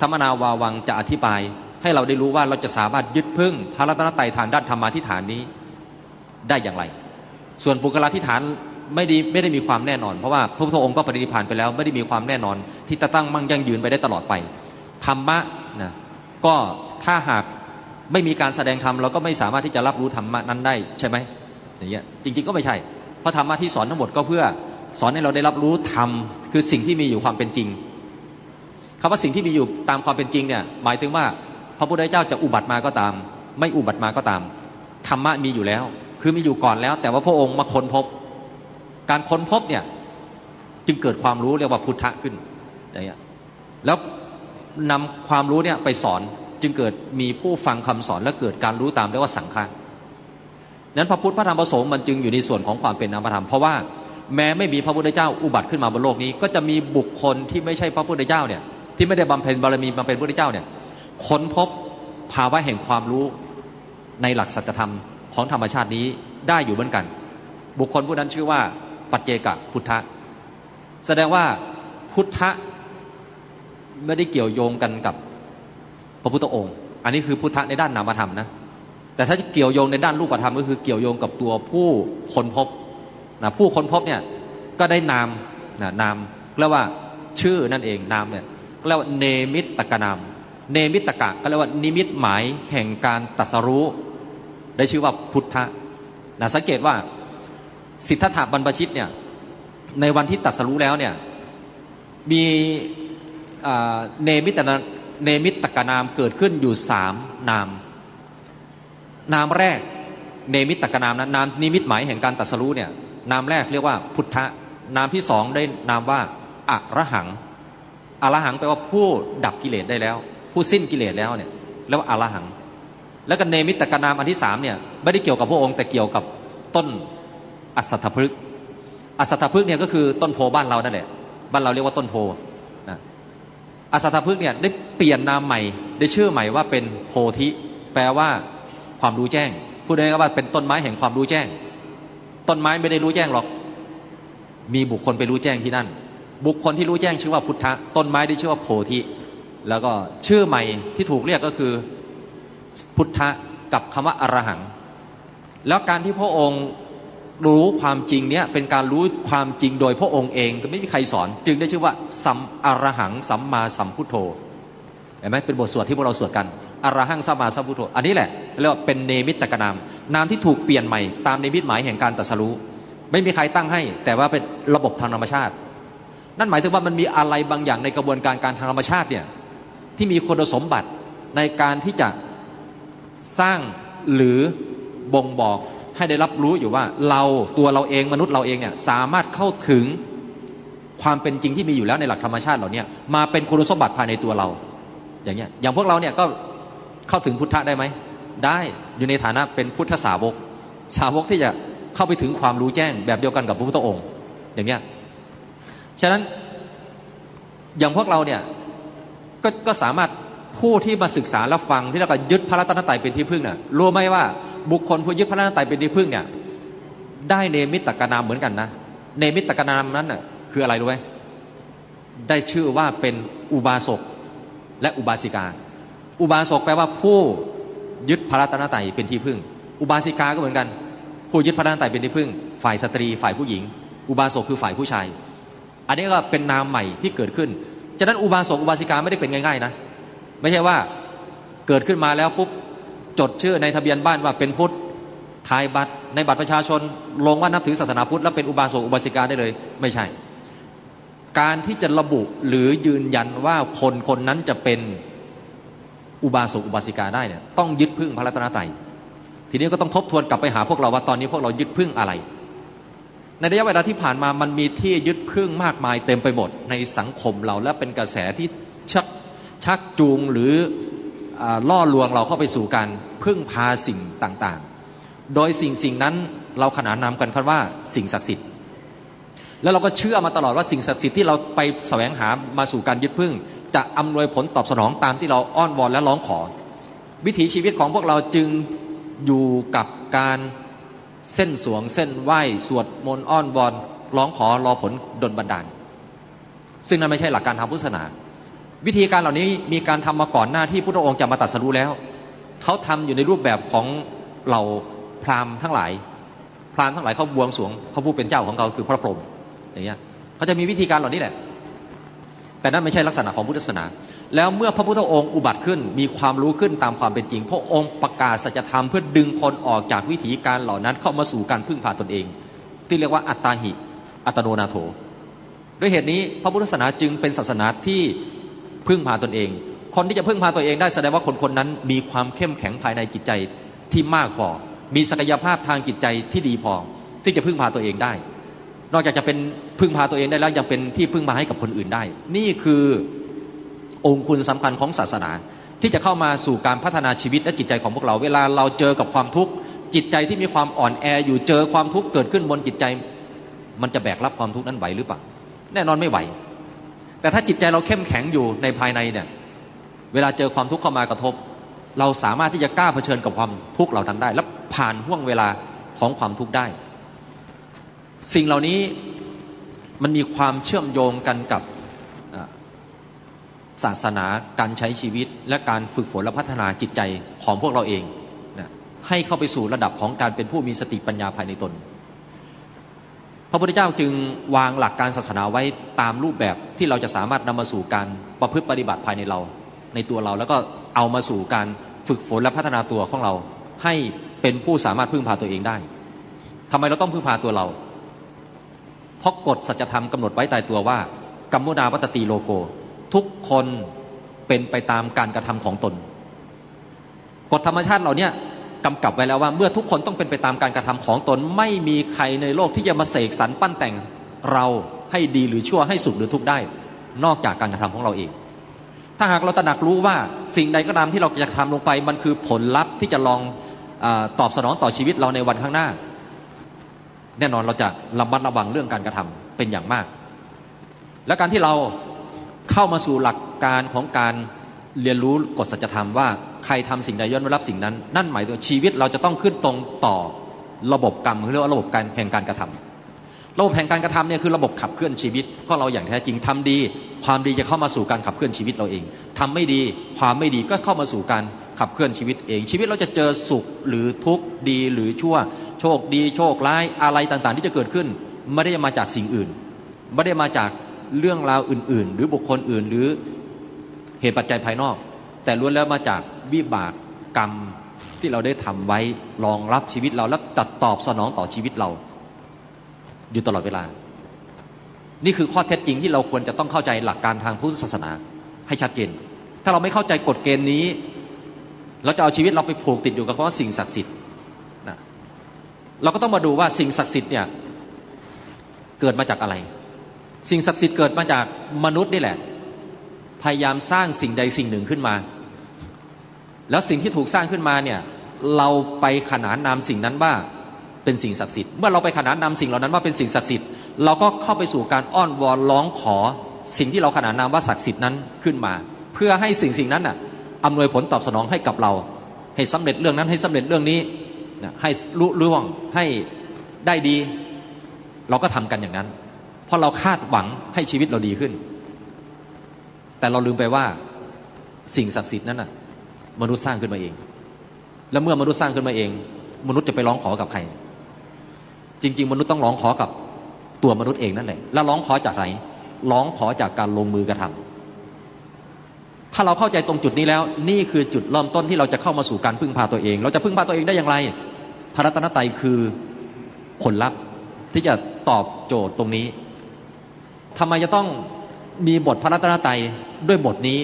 ธรรมนาวาวังจะอธิบายให้เราได้รู้ว่าเราจะสามารถยึดพึ่งพระรัตนตรัยทางด้านธรรมาธิฐานนี้ได้อย่างไรส่วนปุคลาธิฐานไม่ได้มีความแน่นอนเพราะว่าพระพุทธองค์ก็ปรินิพพานไปแล้วไม่ได้มีความแน่นอนที่จะตั้งมั่งยั่งยืนไปได้ตลอดไปธรรมะนะก็ถ้าหากไม่มีการแสดงธรรมเราก็ไม่สามารถที่จะรับรู้ธรรมะนั้นได้ใช่ไหมอย่างเงี้ยจริงๆก็ไม่ใช่เพราะธรรมะที่สอนทั้งหมดก็เพื่อสอนให้เราได้รับรู้ธรรมคือสิ่งที่มีอยู่ความเป็นจริงคำว่าสิ่งที่มีอยู่ตามความเป็นจริงเนี่ยหมายถึงว่าพระพุทธเจ้าจะอุบัติมาก็ตามไม่อุบัติมาก็ตามธรรมะมีอยู่แล้วคือมีอยู่ก่อนแล้วแต่ว่าพระองค์มาค้นพบการค้นพบเนี่ยจึงเกิดความรู้เรียกว่าพุทธะขึ้นอย่างเงี้ยแล้วนำความรู้เนี่ยไปสอนจึงเกิดมีผู้ฟังคำสอนและเกิดการรู้ตามเรียกว่าสังฆะนั้นพระพุทธพระธรรมพระสงฆ์มันจึงอยู่ในส่วนของความเป็นนามธรรมเพราะว่าแม้ไม่มีพระพุทธเจ้าอุบัติขึ้นมาบนโลกนี้ก็จะมีบุคคลที่ไม่ใช่พระพุทธเจ้าเนี่ยที่ไม่ได้บำเพ็ญบารมีมาเป็นพระพุทธเจ้าเนี่ยค้นพบภาวะแห่งความรู้ในหลักสัจธรรมของธรรมชาตินี้ได้อยู่เหมือนกันบุคคลผู้นั้นชื่อว่า ปัจเจกพุทธะแสดงว่าพุทธะไม่ได้เกี่ยวโยงกันกับพระพุทธองค์อันนี้คือพุทธะในด้านนามธรรมนะแต่ถ้าเกี่ยวโยงในด้านรูปธรรมก็คือเกี่ยวโยงกับตัวผู้ค้นพบนะผู้ค้นพบเนี่ยก็ได้นามนะนามเรียกว่าชื่อนั่นเองนามเนี่ยเรียกว่าเนมิตตกนามเนมิตตกะก็เรียกว่านิมิตหมายแห่งการตรัสรู้ได้ชื่อว่าพุทธะนะสังเกตว่าสิทธัตถะบรรพชิตเนี่ยในวันที่ตรัสรู้แล้วเนี่ยมีเนมิตตกนามเกิดขึ้นอยู่3นามนามแรกเนมิตตกนามนะนามนิมิตหมายแห่งการตรัสรู้เนี่ยนามแรกเรียกว่าพุทธะนามที่สองได้นามว่าอะระหังอะระหังแปลว่าผู้ดับกิเลสได้แล้วผู้สิ้นกิเลสแล้วเนี่ยเรียกว่าอะระหังแล้วก็เนมิตตกนามอันที่3เนี่ยไม่ได้เกี่ยวกับพระองค์แต่เกี่ยวกับต้นอสัตถพฤกษ์อสัตถพฤกษ์เนี่ยก็คือต้นโพบ้านเรานั่นแหละบ้านเราเรียกว่าต้นโพนะอสัตถพฤกษ์เนี่ยได้เปลี่ยนนามใหม่ได้ชื่อใหม่ว่าเป็นโพธิแปลว่าความรู้แจ้งพูดได้ว่าเป็นต้นไม้แห่งความรู้แจ้งต้นไม้ไม่ได้รู้แจ้งหรอกมีบุคคลไปรู้แจ้งที่นั่นบุคคลที่รู้แจ้งชื่อว่าพุทธะต้นไม้ได้ชื่อว่าโพธิแล้วก็ชื่อใหม่ที่ถูกเรียกก็คือพุทธะกับคำว่าอรหังแล้วการที่พระองค์รู้ความจริงเนี้ยเป็นการรู้ความจริงโดยพระองค์เองก็ไม่มีใครสอนจึงได้ชื่อว่าสัมอรหังสัมมาสัมพุทโธเห็นไหมเป็นบทสวดที่พวกเราสวดกันอรหังสัมมาสัมพุทโธอันนี้แหละเรียกว่าเป็นเนมิตตกนามนามที่ถูกเปลี่ยนใหม่ตามเนมิตหมายแห่งการตรัสรู้ไม่มีใครตั้งให้แต่ว่าเป็นระบบทางธรรมชาตินั่นหมายถึงว่ามันมีอะไรบางอย่างในกระบวนการทางธรรมชาติเนี่ยที่มีคุณสมบัติในการที่จะสร้างหรือบ่งบอกให้ได้รับรู้อยู่ว่าเราตัวเราเองมนุษย์เราเองเนี่ยสามารถเข้าถึงความเป็นจริงที่มีอยู่แล้วในหลักธรรมชาติเหล่านี้มาเป็นคุณสมบัติภายในตัวเราอย่างเงี้ยอย่างพวกเราเนี่ยก็เข้าถึงพุทธะได้ไหมได้อยู่ในฐานะเป็นพุทธสาวกที่จะเข้าไปถึงความรู้แจ้งแบบเดียวกันกับพระพุทธองค์อย่างเงี้ยฉะนั้นอย่างพวกเราเนี่ยก็สามารถผู้ที่มาศึกษาและฟังที่เราก็ยึดพระรัตนตรัยเป็นที่พึ่งเนี่ยรู้ไหมว่าบุคคลผู้ยึดพระรัตนตรัยเป็นที่พึ่งเนี่ยได้เนมิตตกนามเหมือนกันนะเนมิตตกนามนั้นน่ะคืออะไรรู้ไหมได้ชื่อว่าเป็นอุบาสกและอุบาสิกาอุบาสกแปลว่าผู้ยึดพระรัตนตรัยเป็นที่พึ่งอุบาสิกาก็เหมือนกันผู้ยึดพระรัตนตรัยเป็นที่พึ่งฝ่ายสตรีฝ่ายผู้หญิงอุบาสกคือฝ่ายผู้ชายอันนี้ก็เป็นนามใหม่ที่เกิดขึ้นฉะนั้นอุบาสกอุบาสิกาไม่ได้เป็นง่ายๆนะไม่ใช่ว่าเกิดขึ้นมาแล้วปุ๊บจดชื่อในทะเบียนบ้านว่าเป็นพุทธถ่ายบัตรในบัตรประชาชนลงว่านับถือศาสนาพุทธแล้วเป็นอุบาสกอุบาสิกาได้เลยไม่ใช่การที่จะระบุหรือยืนยันว่าคนนั้นจะเป็นอุบาสกอุบาสิกาได้เนี่ยต้องยึดพึ่งพระรัตนตรัยทีนี้ก็ต้องทบทวนกลับไปหาพวกเราว่าตอนนี้พวกเรายึดพึ่งอะไรในระยะเวลาที่ผ่านมามันมีที่ยึดพึ่งมากมายเต็มไปหมดในสังคมเราและเป็นกระแสที่ชักจูงหรือล่อลวงเราเข้าไปสู่การพึ่งพาสิ่งต่างๆโดยสิ่งนั้นเราขนานนามกันคำว่าสิ่งศักดิ์สิทธิ์แล้วเราก็เชื่อมาตลอดว่าสิ่งศักดิ์สิทธิ์ที่เราไปแสวงหามาสู่การยึดพึ่งจะอำนวยผลตอบสนองตามที่เราอ้อนวอนและร้องขอวิถีชีวิตของพวกเราจึงอยู่กับการเส้นสวงเส้นไหว้สวดมนต์อ้อนวอนร้องขอรอผลดลบันดาลซึ่งนั่นไม่ใช่หลักการทางพุทธศาสนาวิธีการเหล่านี้มีการทำมาก่อนหน้าที่พุทธองค์จะมาตรัสรู้แล้วเขาทำอยู่ในรูปแบบของเหล่าพราหมณ์ทั้งหลายเขาบวงสรวงพระผู้เป็นเจ้าของเขาคือพระพรหมอย่างเงี้ยเขาจะมีวิธีการเหล่านี้แหละแต่นั่นไม่ใช่ลักษณะของพุทธศาสนาแล้วเมื่อพระพุทธองค์อุบัติขึ้นมีความรู้ขึ้นตามความเป็นจริงพระองค์ประกาศสัจธรรมเพื่อดึงคนออกจากวิถีการเหล่านั้นเข้ามาสู่การพึ่งพาตนเองที่เรียกว่าอัตตาหิอัตโนนาโถด้วยเหตุนี้พระพุทธศาสนาจึงเป็นศาสนาที่พึ่งพาตนเองคนที่จะพึ่งพาตัวเองได้แสดงว่าคนนั้นมีความเข้มแข็งภายในจิตใจที่มากพอมีศักยภาพทางจิตใจที่ดีพอที่จะพึ่งพาตัวเองได้นอกจากจะเป็นพึ่งพาตัวเองได้แล้วยังเป็นที่พึ่งพาให้กับคนอื่นได้นี่คือองค์คุณสำคัญของศาสนาที่จะเข้ามาสู่การพัฒนาชีวิตและจิตใจของพวกเราเวลาเราเจอกับความทุกข์จิตใจที่มีความอ่อนแออยู่เจอความทุกข์เกิดขึ้นบนจิตใจมันจะแบกรับความทุกข์นั้นไหวหรือเปล่าแน่นอนไม่ไหวแต่ถ้าจิตใจเราเข้มแข็งอยู่ในภายในเนี่ยเวลาเจอความทุกข์เข้ามากระทบเราสามารถที่จะกล้าเผชิญกับความทุกข์เหล่านั้นได้และผ่านห่วงเวลาของความทุกข์ได้ สิ่งเหล่านี้มันมีความเชื่อมโยงกันกับศาสนาการใช้ชีวิตและการฝึกฝนและพัฒนาจิตใจของพวกเราเองนะให้เข้าไปสู่ระดับของการเป็นผู้มีสติปัญญาภายในตนพระพุทธเจ้าจึงวางหลักการศาสนาไว้ตามรูปแบบที่เราจะสามารถนำมาสู่การประพฤติปฏิบัติภายในเราในตัวเราแล้วก็เอามาสู่การฝึกฝนและพัฒนาตัวของเราให้เป็นผู้สามารถพึ่งพาตัวเองได้ทำไมเราต้องพึ่งพาตัวเราเพราะกฎสัจธรรมกำหนดไว้ตายตัวว่ากัมมุนาวัตติโลโกทุกคนเป็นไปตามการกระทำของตนกฎธรรมชาติเราเนี่ยกำกับไว้แล้วว่าเมื่อทุกคนต้องเป็นไปตามการกระทำของตนไม่มีใครในโลกที่จะมาเสกสรรปั้นแต่งเราให้ดีหรือชั่วให้สุขหรือทุกข์ได้นอกจากการกระทำของเราเองถ้าหากเราตระหนักรู้ว่าสิ่งใดก็ตามที่เราจะทำลงไปมันคือผลลัพธ์ที่จะลองตอบสนองต่อชีวิตเราในวันข้างหน้าแน่นอนเราจะระมัดระวังเรื่องการกระทำเป็นอย่างมากและการที่เราเข้ามาสู่หลักการของการเรียนรู้กฎสัจธรรมว่าใครทำสิ่งใดย่อมได้รับสิ่งนั้นนั่นหมายถึงชีวิตเราจะต้องขึ้นตรงต่อระบบกรรมเรียกว่าระบบการแห่งการกระทำระบบแห่งการกระทำเนี่ยคือระบบขับเคลื่อนชีวิตของเราอย่างแท้จริงทำดีความดีจะเข้ามาสู่การขับเคลื่อนชีวิตเราเองทำไม่ดีความไม่ดีก็เข้ามาสู่การขับเคลื่อนชีวิตเองชีวิตเราจะเจอสุขหรือทุกข์ดีหรือชั่วโชคดีโชคร้ายอะไรต่างๆที่จะเกิดขึ้นไม่ได้มาจากสิ่งอื่นไม่ได้มาจากเรื่องราวอื่นๆหรือบุคคลอื่นหรือเหตุปัจจัยภายนอกแต่ล้วนแล้วมาจากวิบากกรรมที่เราได้ทำไว้รองรับชีวิตเราและจัดตอบสนองต่อชีวิตเราอยู่ตลอดเวลานี่คือข้อเท็จจริงที่เราควรจะต้องเข้าใจหลักการทางพุทธศาสนาให้ชัดเจนถ้าเราไม่เข้าใจกฎเกณฑ์นี้เราจะเอาชีวิตเราไปผูกติดอยู่กับคำว่าสิ่งศักดิ์สิทธิ์นะเราก็ต้องมาดูว่าสิ่งศักดิ์สิทธิ์เนี่ยเกิดมาจากอะไรสิ่งศักดิ์สิทธิ์เกิดมาจากมนุษย์นี่แหละพยายามสร้างสิ่งใดสิ่งหนึ่งขึ้นมาแล้วสิ่งที่ถูกสร้างขึ้นมาเนี่ยเราไปขนานนามสิ่งนั้นว่าเป็นสิ่งศักดิ์สิทธิ์เมื่อเราไปขนานนามสิ่งเหล่านั้นว่าเป็นสิ่งศักดิ์สิทธิ์เราก็เข้าไปสู่การอ้อนวอนร้องขอสิ่งที่เราขนานนามว่าศักดิ์สิทธิ์นั้นขึ้นมาเพื่อให้สิ่งนั้นน่ะอำนวยผลตอบสนองให้กับเราให้สำเร็จเรื่องนั้นให้สำเร็จเรื่องนี้ให้ลุล่วงให้ได้ดีเราก็ทำกันอย่างนั้นเพราะเราคาดหวังให้ชีวิตเราดีขึ้นแต่เราลืมไปว่าสิ่งศักดิ์สิทธิ์นั้นน่ะมนุษย์สร้างขึ้นมาเองแล้วเมื่อมนุษย์สร้างขึ้นมาเองมนุษย์จะไปร้องขอกับใครจริงๆมนุษย์ต้องร้องขอกับตัวมนุษย์เองนั่นแหละแล้วร้องขอจากไหนร้องขอจากการลงมือกระทำถ้าเราเข้าใจตรงจุดนี้แล้วนี่คือจุดเริ่มต้นที่เราจะเข้ามาสู่การพึ่งพาตัวเองเราจะพึ่งพาตัวเองได้อย่างไรพระรัตนตรัยคือผลลัพธ์ที่จะตอบโจทย์ตรงนี้ทำไมจะต้องมีบทพระรัตนตรัยด้วยบทนี้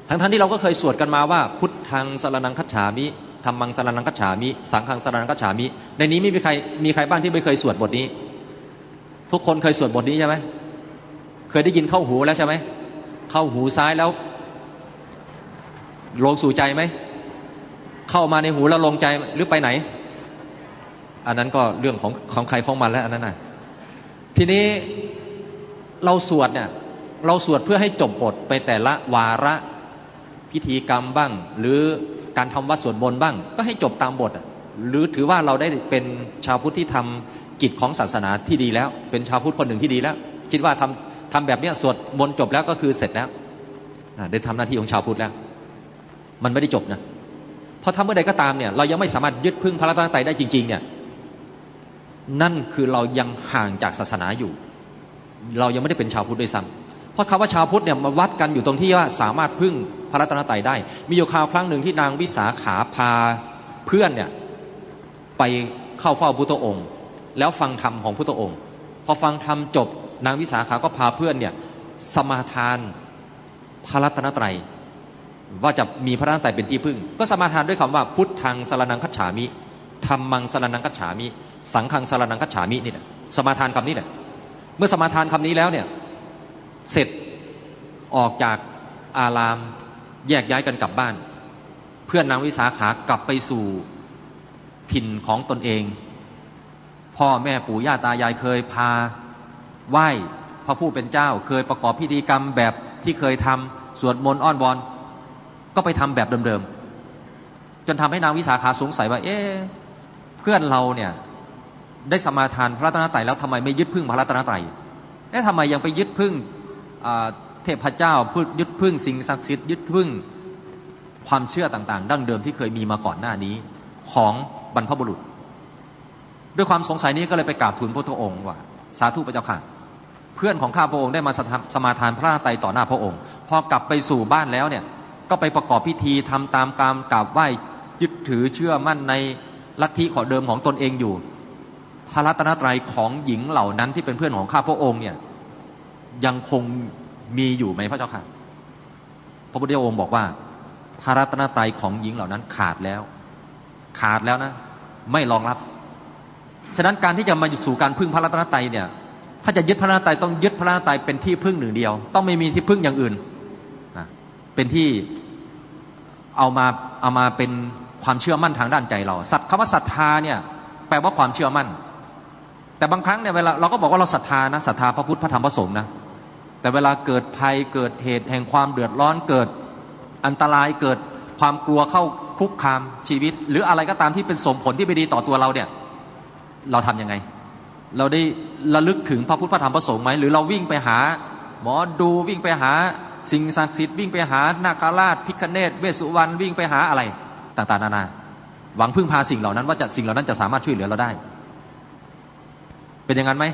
ทั้งที่เราก็เคยสวดกันมาว่าพุทธังสรณังคัจฉามิธัมมังสรณังคัจฉามิสังฆังสรณังคัจฉามิในนี้ไม่มีใครบ้างที่ไม่เคยสวดบทนี้ทุกคนเคยสวดบทนี้ใช่ไหมเคยได้ยินเข้าหูแล้วใช่ไหมเข้าหูซ้ายแล้วลงสู่ใจไหมเข้ามาในหูแล้วลงใจหรือไปไหนอันนั้นก็เรื่องของใครของมันแล้วอันนั้นน่ะทีนี้เราสวดเนี่ยเราสวดเพื่อให้จบบทไปแต่ละวาระพิธีกรรมบ้างหรือการทำวัดสวดมนต์บ้างก็ให้จบตามบทหรือถือว่าเราได้เป็นชาวพุทธที่ทำกิจของศาสนาที่ดีแล้วเป็นชาวพุทธคนหนึ่งที่ดีแล้วคิดว่าทำแบบนี้สวดมนต์จบแล้วก็คือเสร็จแล้วได้ทำหน้าที่ของชาวพุทธแล้วมันไม่ได้จบนะเพราะถ้าเมื่อใดก็ตามเนี่ยเรายังไม่สามารถยึดพึ่งพระรัตนตรัยได้จริงๆเนี่ยนั่นคือเรายังห่างจากศาสนาอยู่เรายังไม่ได้เป็นชาวพุทธด้วยซ้ำเพราะคำว่าชาวพุทธเนี่ยมาวัดกันอยู่ตรงที่ว่าสามารถพึ่งพระรัตนตรัยได้มีอยู่คราวครั้งหนึ่งที่นางวิสาขาพาเพื่อนเนี่ยไปเข้าเฝ้าพุทธองค์แล้วฟังธรรมของพุทธองค์พอฟังธรรมจบนางวิสาขาก็พาเพื่อนเนี่ยสมาทานพระรัตนตรัยว่าจะมีพระรัตนตรัยเป็นที่พึ่งก็สมาทานด้วยคำว่าพุทธังสรณังคัจฉามิธัมมังสรณังคัจฉามิสังฆังสรณังคัจฉามินี่แหละสมาทานคำนี้แหละเมื่อสมาทานคำนี้แล้วเนี่ยเสร็จออกจากอารามแยกย้ายกันกลับบ้านเพื่อนนางวิสาขากลับไปสู่ถิ่นของตนเองพ่อแม่ปู่ย่าตายายเคยพาไหว้พระผู้เป็นเจ้าเคยประกอบพิธีกรรมแบบที่เคยทำสวดมนต์อ้อนวอนก็ไปทำแบบเดิมๆจนทำให้นางวิสาขาสงสัยว่าเพื่อนเราเนี่ย ได้สมาทานพระรัตนตรัยแล้วทำไมไม่ยึดพึ่งพระรัตนตรัยทำไมยังไปยึดพึ่งเทพเจ้ายึดพึ่งสิ่งศักดิ์สิทธิ์ยึดพึ่งความเชื่อต่างๆดั้งเดิมที่เคยมีมาก่อนหน้านี้ของบรรพบุรุษด้วยความสงสัยนี้ก็เลยไปกราบทูลพระพุทธองค์ว่าสาธุพระเจ้าค่ะเพื่อนของข้าพระองค์ได้มาสมาทานพระรัตนตรัยต่อหน้าพระองค์พอกลับไปสู่บ้านแล้วเนี่ยก็ไปประกอบพิธีทำตามการกราบไหว้ยึดถือเชื่อมั่นในลัทธิของเดิมของตนเองอยู่พระรัตนตรัยของหญิงเหล่านั้นที่เป็นเพื่อนของข้าพระองค์เนี่ยยังคงมีอยู่ไหมพระเจ้าค่ะพระพุทธองค์บอกว่าพระรัตนตรัยของหญิงเหล่านั้นขาดแล้วนะไม่รองรับฉะนั้นการที่จะมาสู่การพึ่งพระรัตนตรัยเนี่ยถ้าจะยึดพระรัตนตรัยต้องยึดพระรัตนตรัยเป็นที่พึ่งหนึ่งเดียวต้องไม่มีที่พึ่งอย่างอื่นนะเป็นที่เอามาเป็นความเชื่อมั่นทางด้านใจเราคำว่าศรัทธาเนี่ยแปลว่าความเชื่อมั่นแต่บางครั้งเนี่ยเวลาเราก็บอกว่าเราศรัทธานะศรัทธาพระพุทธพระธรรมพระสงฆ์นะแต่เวลาเกิดภัยเกิดเหตุแห่งความเดือดร้อนเกิดอันตรายเกิดความกลัวเข้าคุกคามชีวิตหรืออะไรก็ตามที่เป็นส่งผลที่ไม่ดีต่อตัวเราเนี่ยเราทำยังไงเราได้ระลึกถึงพระพุทธพระธรรมพระสงฆ์ไหมหรือเราวิ่งไปหาหมอดูวิ่งไปหาสิ่งศักดิ์สิทธิ์วิ่งไปหานาคราชพิฆเนศเวสสุวรรณวิ่งไปหาอะไรต่างๆนานาหวังพึ่งพาสิ่งเหล่านั้นว่าสิ่งเหล่านั้นจะสามารถช่วยเหลือเราได้เป็นอย่างนั้นไหม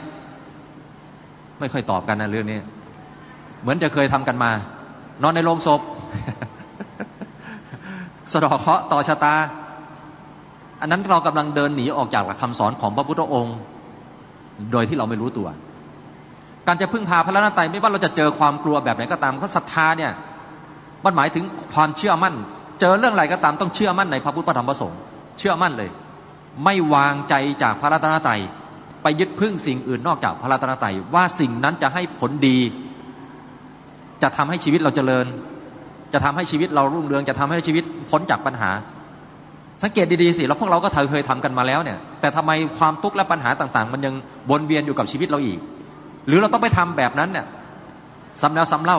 ไม่ค่อยตอบกันนะเรื่องนี้เหมือนจะเคยทำกันมานอนในโรงศพ สะเดาะเคราะห์ต่อชะตาอันนั้นเรากำลังเดินหนีออกจากหลักคำสอนของพระพุทธองค์โดยที่เราไม่รู้ตัวการจะพึ่งพาพระรัตนตรัยไม่ว่าเราจะเจอความกลัวแบบไหนก็ตามเพราะศรัทธาเนี่ยมันหมายถึงความเชื่อมั่นเจอเรื่องอะไรก็ตามต้องเชื่อมั่นในพระพุทธพระธรรมพระสงฆ์เชื่อมั่นเลยไม่วางใจจากพระรัตนตรัยไปยึดพึ่งสิ่งอื่นนอกจากพระรัตนตรัยว่าสิ่งนั้นจะให้ผลดีจะทำให้ชีวิตเราเจริญจะทำให้ชีวิตเรารุ่งเรืองจะทำให้ชีวิตพ้นจากปัญหาสังเกตดีๆสิแล้วพวกเราก็เคยทำกันมาแล้วเนี่ยแต่ทำไมความทุกข์และปัญหาต่างๆมันยังวนเวียนอยู่กับชีวิตเราอีกหรือเราต้องไปทำแบบนั้นเนี่ยซ้ำแล้วซ้ำเล่า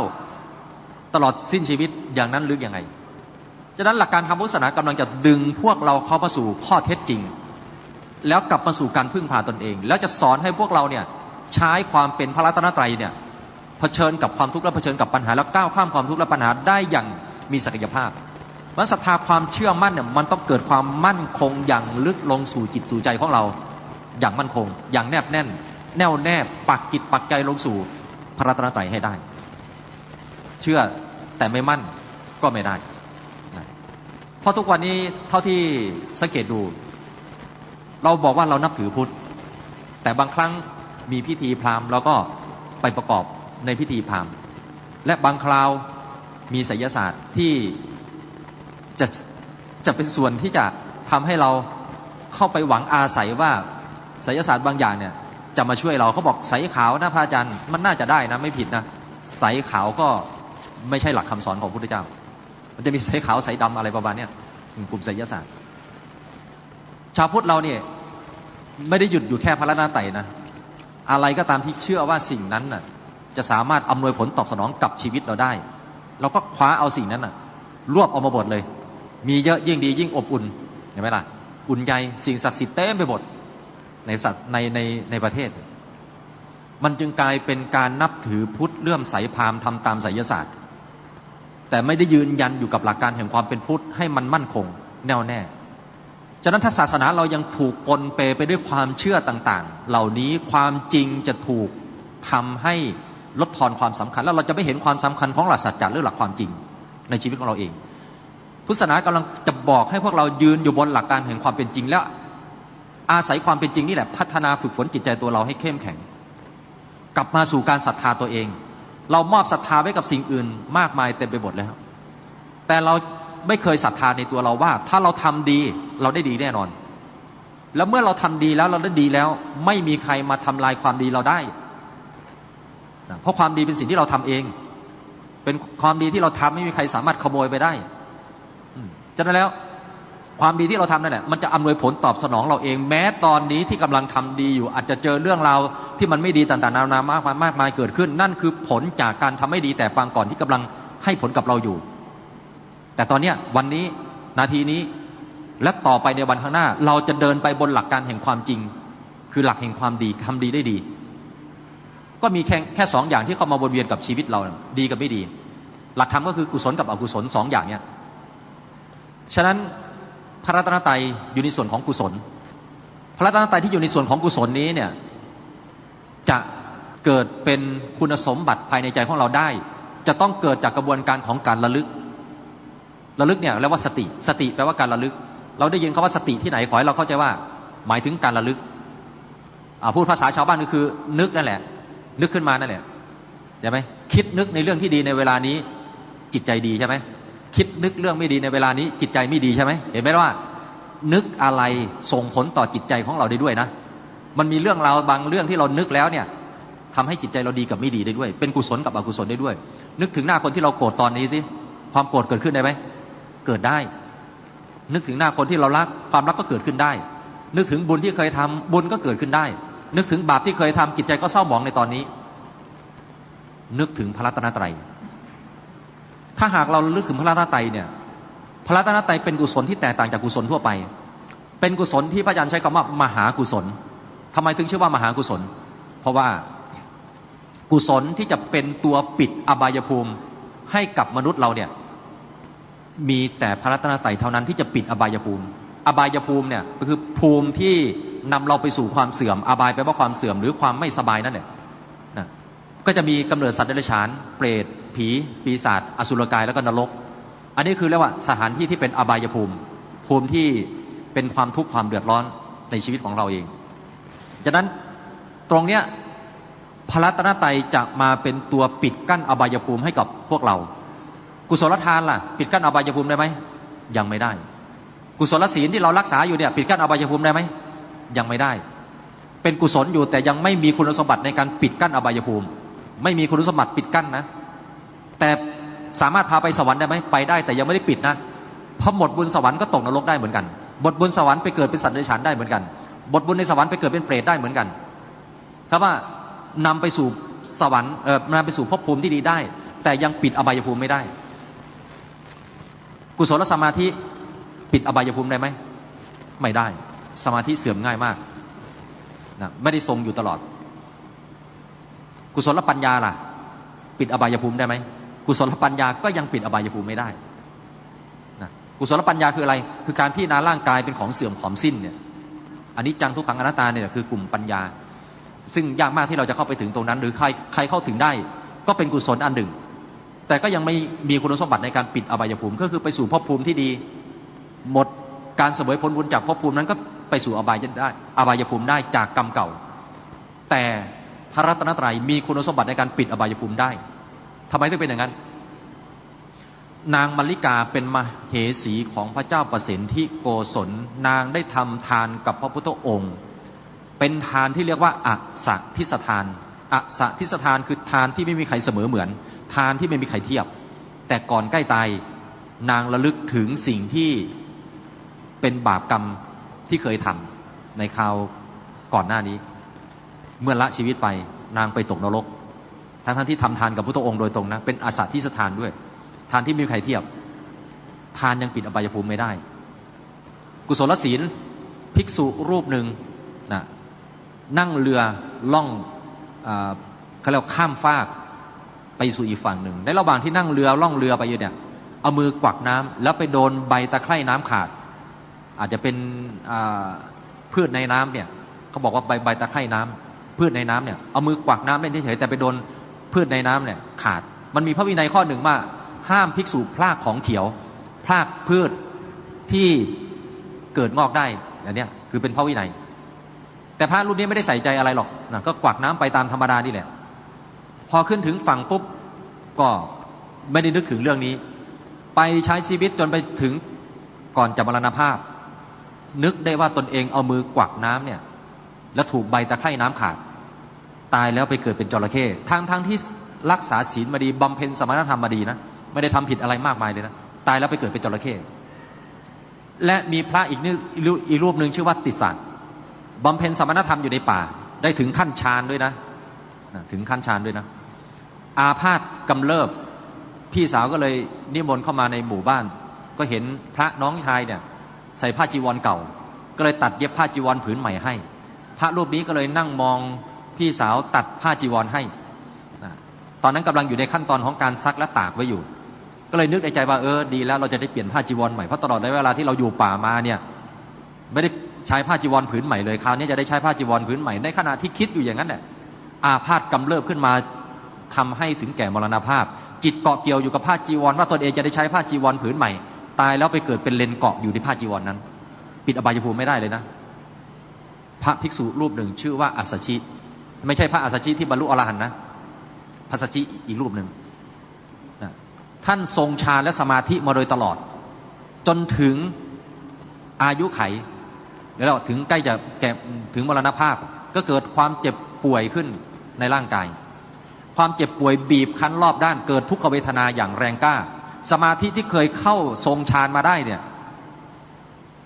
ตลอดสิ้นชีวิตอย่างนั้นหรือยังไงฉะนั้นหลักการทางพุทธศาสนากำลังจะดึงพวกเราเข้ามาสู่ข้อเท็จจริงแล้วกลับมาสู่การพึ่งพาตนเองแล้วจะสอนให้พวกเราเนี่ยใช้ความเป็นพระรัตนตรัยเนี่ยเผชิญกับความทุกข์และเผชิญกับปัญหาแล้วก้าวข้ามความทุกข์และปัญหาได้อย่างมีศักยภาพมันศรัทธาความเชื่อมั่นเนี่ยมันต้องเกิดความมั่นคงอย่างลึกลงสู่จิตสู่ใจของเราอย่างมั่นคงอย่างแนบแน่นแน่วแน่ปักจิตปักใจลงสู่พระรัตนตรัยให้ได้เชื่อแต่ไม่มั่นก็ไม่ได้เพราะทุกวันนี้เท่าที่สังเกตดูเราบอกว่าเรานับถือพุทธแต่บางครั้งมีพิธีพราหมณ์เราก็ไปประกอบในพิธีพราหมณ์และบางคราวมีไสยศาสตร์ที่จะเป็นส่วนที่จะทำให้เราเข้าไปหวังอาศัยว่าไสยศาสตร์บางอย่างเนี่ยจะมาช่วยเราเขาบอกไสขาวนะพระอาจารย์มันน่าจะได้นะไม่ผิดนะไสขาวก็ไม่ใช่หลักคำสอนของพระพุทธเจ้ามันจะมีไสขาวไสดำอะไรประมาณนี้กลุ่มไสยศาสตร์ชาวพุทธเราเนี่ยไม่ได้หยุดอยู่แค่พระรัตนตรัยนะอะไรก็ตามที่เชื่อว่าสิ่งนั้นน่ะจะสามารถอำนวยผลตอบสนองกับชีวิตเราได้เราก็คว้าเอาสิ่งนั้นน่ะรวบเอามาบดเลยมีเยอะยิ่งดียิ่งอบอุ่นเห็นไหมล่ะอุ่นใจสิ่งศักดิ์สิทธิ์เต็มไปหมดในสัตว์ในประเทศมันจึงกลายเป็นการนับถือพุทธเลื่อมใสพราหมณ์ทำตามไสยศาสตร์แต่ไม่ได้ยืนยันอยู่กับหลักการแห่งความเป็นพุทธให้มันมั่นคงแน่วแน่ฉะนั้นถ้าศาสนาเรายังถูกปนเปไปด้วยความเชื่อต่างๆเหล่านี้ความจริงจะถูกทำให้ลดทอนความสำคัญแล้วเราจะไม่เห็นความสำคัญของหลักสัจจะหรือหลักความจริงในชีวิตของเราเองพุทธศาสนากำลังจะบอกให้พวกเรายืนอยู่บนหลักการแห่งความเป็นจริงแล้วอาศัยความเป็นจริงนี่แหละพัฒนาฝึกฝนจิตใจตัวเราให้เข้มแข็งกลับมาสู่การศรัทธาตัวเองเรามอบศรัทธาไว้กับสิ่งอื่นมากมายเต็มไปหมดแล้วแต่เราไม่เคยศรัทธาในตัวเราว่าถ้าเราทำดีเราได้ดีแน่นอนแล้วเมื่อเราทำดีแล้วเราได้ดีแล้วไม่มีใครมาทำลายความดีเราได้เพราะความดีเป็นสิ่งที่เราทำเองเป็นความดีที่เราทำไม่มีใครสามารถขโมยไปได้ฉะนั้นแล้วความดีที่เราทำนั่นแหละมันจะอำนวยผลตอบสนองเราเองแม้ตอนนี้ที่กำลังทำดีอยู่อาจจะเจอเรื่องราวที่มันไม่ดีต่างๆนานามากมายเกิดขึ้นนั่นคือผลจากการทำไม่ดีแต่ปางก่อนที่กำลังให้ผลกับเราอยู่แต่ตอนนี้วันนี้นาทีนี้และต่อไปในวันข้างหน้าเราจะเดินไปบนหลักการแห่งความจริง คือหลักแห่งความดีทำดีได้ดีก็มีแค่สองอย่างที่เข้ามาวนเวียนกับชีวิตเราดีกับไม่ดีหลักธรรมก็คือกุศลกับอกุศลสองอย่างเนี้ยฉะนั้นพระรัตนตรัยอยู่ในส่วนของกุศลพระรัตนตรัยที่อยู่ในส่วนของกุศลนี้เนี่ยจะเกิดเป็นคุณสมบัติภายในใจของเราได้จะต้องเกิดจากกระบวนการของการระลึกเนี่ยเรียกว่าสติแปลว่าการระลึกเราได้ยินคำว่าสติที่ไหนขอให้เราเข้าใจว่าหมายถึงการระลึกพูดภาษาชาวบ้านก็คือนึกนั่นแหละนึกขึ้นมานั่นแหละใช่ไหมคิดนึกในเรื่องที่ดีในเวลานี้จิตใจดีใช่ไหมคิดนึกเรื่องไม่ดีในเวลานี้จิตใจไม่ดีใช่ไหมเห็นไหมว่านึกอะไรส่งผลต่อจิตใจของเราได้ด้วยนะมันมีเรื่องราวบางเรื่องที่เรานึกแล้วเนี่ยทำให้จิตใจเราดีกับไม่ดีได้ด้วยเป็นกุศลกับอกุศลได้ด้วยนึกถึงหน้าคนที่เราโกรธตอนนี้สิความโกรธเกิดขึ้นได้ไหมเกิดได้นึกถึงหน้าคนที่เรารักความรักก็เกิดขึ้นได้นึกถึงบุญที่เคยทำบุญก็เกิดขึ้นได้นึกถึงบาปที่เคยทำจิตใจก็เศร้าหมองในตอนนี้นึกถึงพระรัตนตรัยถ้าหากเรานึกถึงพระรัตนตรัยเนี่ยพระรัตนตรัยเป็นกุศลที่แตกต่างจากกุศลทั่วไปเป็นกุศลที่พระอาจารย์ใช้คำว่ามหากุศลทำไมถึงชื่อว่ามหากุศลเพราะว่ากุศลที่จะเป็นตัวปิดอบายภูมิให้กับมนุษย์เราเนี่ยมีแต่พระรัตนตรัยเท่านั้นที่จะปิดอบายภูมิเนี่ยก็คือภูมิที่นำเราไปสู่ความเสื่อมอบายแปลว่าความเสื่อมหรือความไม่สบายนั่นแหละนะก็จะมีกำเนิดสัตว์เดรัจฉานเปรตผีปีศาจอสุรกายแล้วก็นรกอันนี้คือเรียกว่าสถานที่ที่เป็นอบายภูมิที่เป็นความทุกข์ความเดือดร้อนในชีวิตของเราเองฉะนั้นตรงเนี้ยพระรัตนตรัยจะมาเป็นตัวปิดกั้นอบายภูมิให้กับพวกเรากุศลทานล่ะปิดกั้นอบายภูมิได้ไหมยังไม่ได้กุศลศีลที่เรารักษาอยู่เนี่ยปิดกั้นอบายภูมิได้ไหมยังไม่ได้เป็นกุศลอยู่แต่ยังไม่มีคุณสมบัติในการปิดกั้นอบายภูมิไม่มีคุณสมบัติปิดกั้นนะแต่สามารถพาไปสวรรค์ได้ไหมไปได้แต่ยังไม่ได้ปิดนะเพราะหมดบุญสวรรค์ก็ตกนรกได้เหมือนกันหมดบุญสวรรค์ไปเกิดเป็นสัตว์เดรัจฉานได้เหมือนกันหมดบุญในสวรรค์ไปเกิดเป็นเปรตได้เหมือนกันถ้าว่านำไปสู่สวรรค์นำไปสู่ภพภูมิที่ดีได้แต่ยังปิดอบายภูมิไม่ได้กุศลสมาธิปิดอบายภูมิได้ไหมไม่ได้สมาธิเสื่อมง่ายมากนะไม่ได้ทรงอยู่ตลอดกุศลปัญญาล่ะปิดอบายภูมิได้ไหมกุศลปัญญาก็ยังปิดอบายภูมิไม่ได้นะกุศลปัญญาคืออะไรคือการพิจารณาร่างกายเป็นของเสื่อมของสิ้นเนี่ยอันนี้จังทุกขังอนัตตาเนี่ยคือกลุ่มปัญญาซึ่งยากมากที่เราจะเข้าไปถึงตรงนั้นหรือใครเข้าถึงได้ก็เป็นกุศลอันหนึ่งแต่ก็ยังไม่มีคุณสมบัติในการปิดอบายภูมิก็คือไปสู่ภพภูมิที่ดีหมดการเสวยผลบุญจากภพภูมินั้นก็ไปสู่อบายภูมิได้จากกรรมเก่าแต่พระรัตนตรัยมีคุณสมบัติในการปิดอบายภูมิได้ทำไมถึงเป็นอย่างนั้นนางมัลลิกาเป็นมเหสีของพระเจ้าประสิทธิโกศลนางได้ทำทานกับพระพุทธองค์เป็นทานที่เรียกว่าอสัทิสทานอสัทิสทานคือทานที่ไม่มีใครเสมอเหมือนทานที่ไม่มีใครเทียบแต่ก่อนใกล้ตายนางระลึกถึงสิ่งที่เป็นบาปกรรมที่เคยทำในคราวก่อนหน้านี้เมื่อละชีวิตไปนางไปตกนรกทั้งที่ทำทานกับพระพุทธองค์โดยตรงนะเป็นอสัทิสทานด้วยทานที่ไม่มีใครเทียบทานยังปิดอบายภูมิไม่ได้กุศลศีลภิกษุรูปหนึ่งนะนั่งเรือล่องเขาเรียกข้ามฟากไปสู่อีกฝั่งหนึ่งในระหว่างที่นั่งเรือล่องเรือไปอยู่เนี่ยเอามือกวักน้ำแล้วไปโดนใบตะไคร่น้ำขาดอาจจะเป็นพืชในน้ำเนี่ยเขาบอกว่าใบตะไคร่น้ำพืชในน้ำเนี่ยเอามือกวักน้ำเล่นเฉยๆแต่ไปโดนพืชในน้ำเนี่ยขาดมันมีพระวินัยข้อหนึ่งว่าห้ามภิกษุพรากของเขียวพรากพืชที่เกิดงอกได้อย่างนี้คือเป็นพระวินัยแต่พระรูปนี้ไม่ได้ใส่ใจอะไรหรอกนะก็กวักน้ำไปตามธรรมดานี่แหละพอขึ้นถึงฝั่งปุ๊บก็ไม่ได้นึกถึงเรื่องนี้ไปใช้ชีวิตจนไปถึงก่อนจะมรณภาพนึกได้ว่าตนเองเอามือกวักน้ำเนี่ยแล้วถูกใบตะไคร่น้ำขาดตายแล้วไปเกิดเป็นจระเข้ทั้งที่รักษาศีลมาดีบำเพ็ญสมณธรรมมาดีนะไม่ได้ทำผิดอะไรมากมายเลยนะตายแล้วไปเกิดเป็นจระเข้และมีพระอีกรูปหนึ่งชื่อว่าติสสารบำเพ็ญสมณธรรมอยู่ในป่าได้ถึงขั้นฌานด้วยนะถึงขั้นฌานด้วยนะอาพาธกำเริบพี่สาวก็เลยนิมนต์เข้ามาในหมู่บ้านก็เห็นพระน้องชายเนี่ยใส่ผ้าจีวรเก่าก็เลยตัดเย็บผ้าจีวรผืนใหม่ให้ พระรูปนี้ก็เลยนั่งมองพี่สาวตัดผ้าจีวรให้ตอนนั้นกำลังอยู่ในขั้นตอนของการซักและตากไว้อยู่ก็เลยนึกในใจว่าดีแล้วเราจะได้เปลี่ยนผ้าจีวรใหม่เพราะตลอดในเวลาที่เราอยู่ป่ามาเนี่ยไม่ได้ใช้ผ้าจีวรผืนใหม่เลยคราวนี้จะได้ใช้ผ้าจีวรผืนใหม่ในขณะที่คิดอยู่อย่างนั้นเนี่ยอาพาธกำเริบขึ้นมาทำให้ถึงแก่มรณภาพจิตเกาะเกี่ยวอยู่กับผ้าจีวรว่าตนเองจะได้ใช้ผ้าจีวรผืนใหม่ตายแล้วไปเกิดเป็นเลนเกาะอยู่ในผ้าจีวรนั้นปิดอบายภูมิไม่ได้เลยนะพระภิกษุรูปหนึ่งชื่อว่าอัสสชิไม่ใช่พระอัสสชิที่บรรลุอรหันต์นะพระอัสสชิอีกรูปหนึ่งท่านทรงฌานและสมาธิมาโดยตลอดจนถึงอายุไขแล้วถึงใกล้จะแก่ถึงมรณภาพก็เกิดความเจ็บป่วยขึ้นในร่างกายความเจ็บป่วยบีบคั้นรอบด้านเกิดทุกขเวทนาอย่างแรงกล้าสมาธิที่เคยเข้าทรงฌานมาได้เนี่ย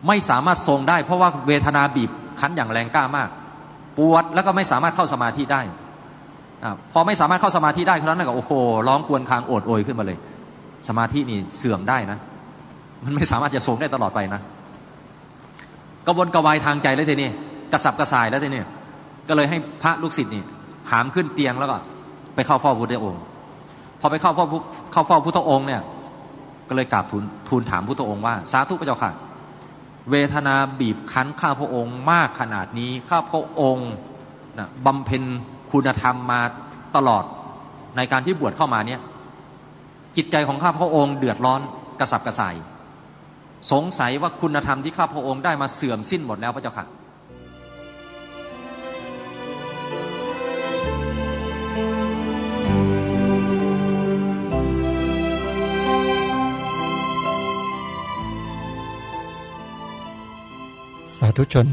ไม่สามารถทรงได้เพราะว่าเวทนาบีบคั้นอย่างแรงกล้ามากปวดแล้วก็ไม่สามารถเข้าสมาธิได้พอไม่สามารถเข้าสมาธิได้ครั้งนั้นก็โอ้โหร้องครวญครางโอดโอยขึ้นมาเลยสมาธินี่เสื่อมได้นะมันไม่สามารถจะทรงได้ตลอดไปนะกระวนกระวายทางใจแล้วทีนี้กระสับกระส่ายแล้วทีนี้ก็เลยให้พระลูกศิษย์นี่หามขึ้นเตียงแล้วก็ไปเข้าเฝ้าพระพุทธองค์พอไปเข้าเฝ้าพุทธองค์เนี่ยก็เลยกราบทูลถามพุทธองค์ว่าสาธุพระเจ้าค่ะเวทนาบีบคั้นข้าพระองค์มากขนาดนี้ข้าพระองค์บำเพ็ญคุณธรรมมาตลอดในการที่บวชเข้ามาเนี่ยจิตใจของข้าพระองค์เดือดร้อนกระสับกระส่ายสงสัยว่าคุณธรรมที่ข้าพระองค์ได้มาเสื่อมสิ้นหมดแล้วพระเจ้าค่ะสาธุชน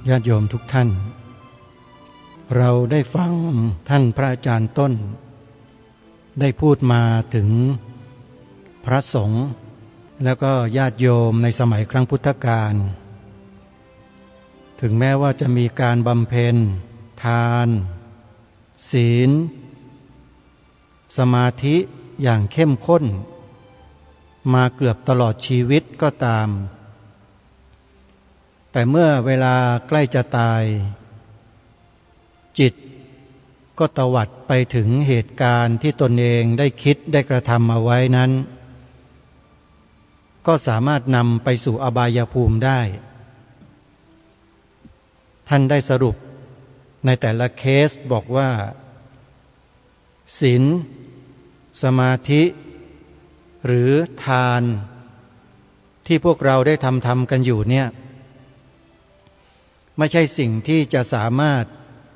ญาติโยมทุกท่านเราได้ฟังท่านพระอาจารย์ต้นได้พูดมาถึงพระสงฆ์แล้วก็ญาติโยมในสมัยครั้งพุทธกาลถึงแม้ว่าจะมีการบำเพ็ญทานศีลสมาธิอย่างเข้มข้นมาเกือบตลอดชีวิตก็ตามแต่เมื่อเวลาใกล้จะตายจิตก็ตวัดไปถึงเหตุการณ์ที่ตนเองได้คิดได้กระทำเอาไว้นั้นก็สามารถนำไปสู่อบายภูมิได้ท่านได้สรุปในแต่ละเคสบอกว่าศีลสมาธิหรือทานที่พวกเราได้ทำกันอยู่เนี่ยไม่ใช่สิ่งที่จะสามารถ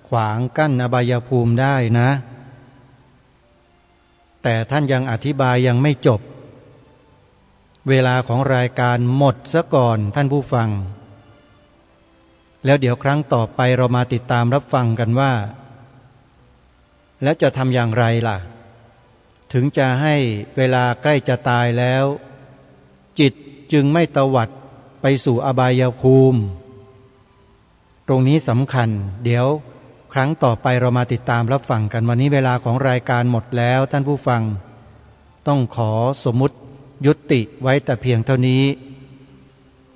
ขวางกั้นอบายภูมิได้นะแต่ท่านยังอธิบายยังไม่จบเวลาของรายการหมดซะก่อนท่านผู้ฟังแล้วเดี๋ยวครั้งต่อไปเรามาติดตามรับฟังกันว่าแล้วจะทำอย่างไรล่ะถึงจะให้เวลาใกล้จะตายแล้วจิตจึงไม่ตวัดไปสู่อบายภูมิตรงนี้สำคัญเดี๋ยวครั้งต่อไปเรามาติดตามรับฟังกันวันนี้เวลาของรายการหมดแล้วท่านผู้ฟังต้องขอสมมุติยุติไว้แต่เพียงเท่านี้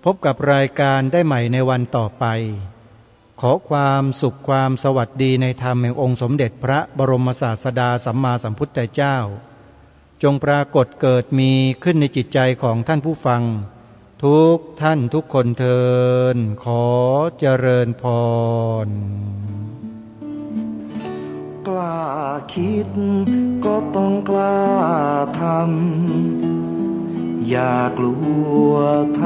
พบกับรายการได้ใหม่ในวันต่อไปขอความสุขความสวัสดีในธรรมแห่งองค์สมเด็จพระบรมศาสดาสัมมาสัมพุทธเจ้าจงปรากฏเกิดมีขึ้นในจิตใจของท่านผู้ฟังทุกท่านทุกคนเทินขอเจริญพรกล้าคิดก็ต้องกล้าทำอย่ากลัว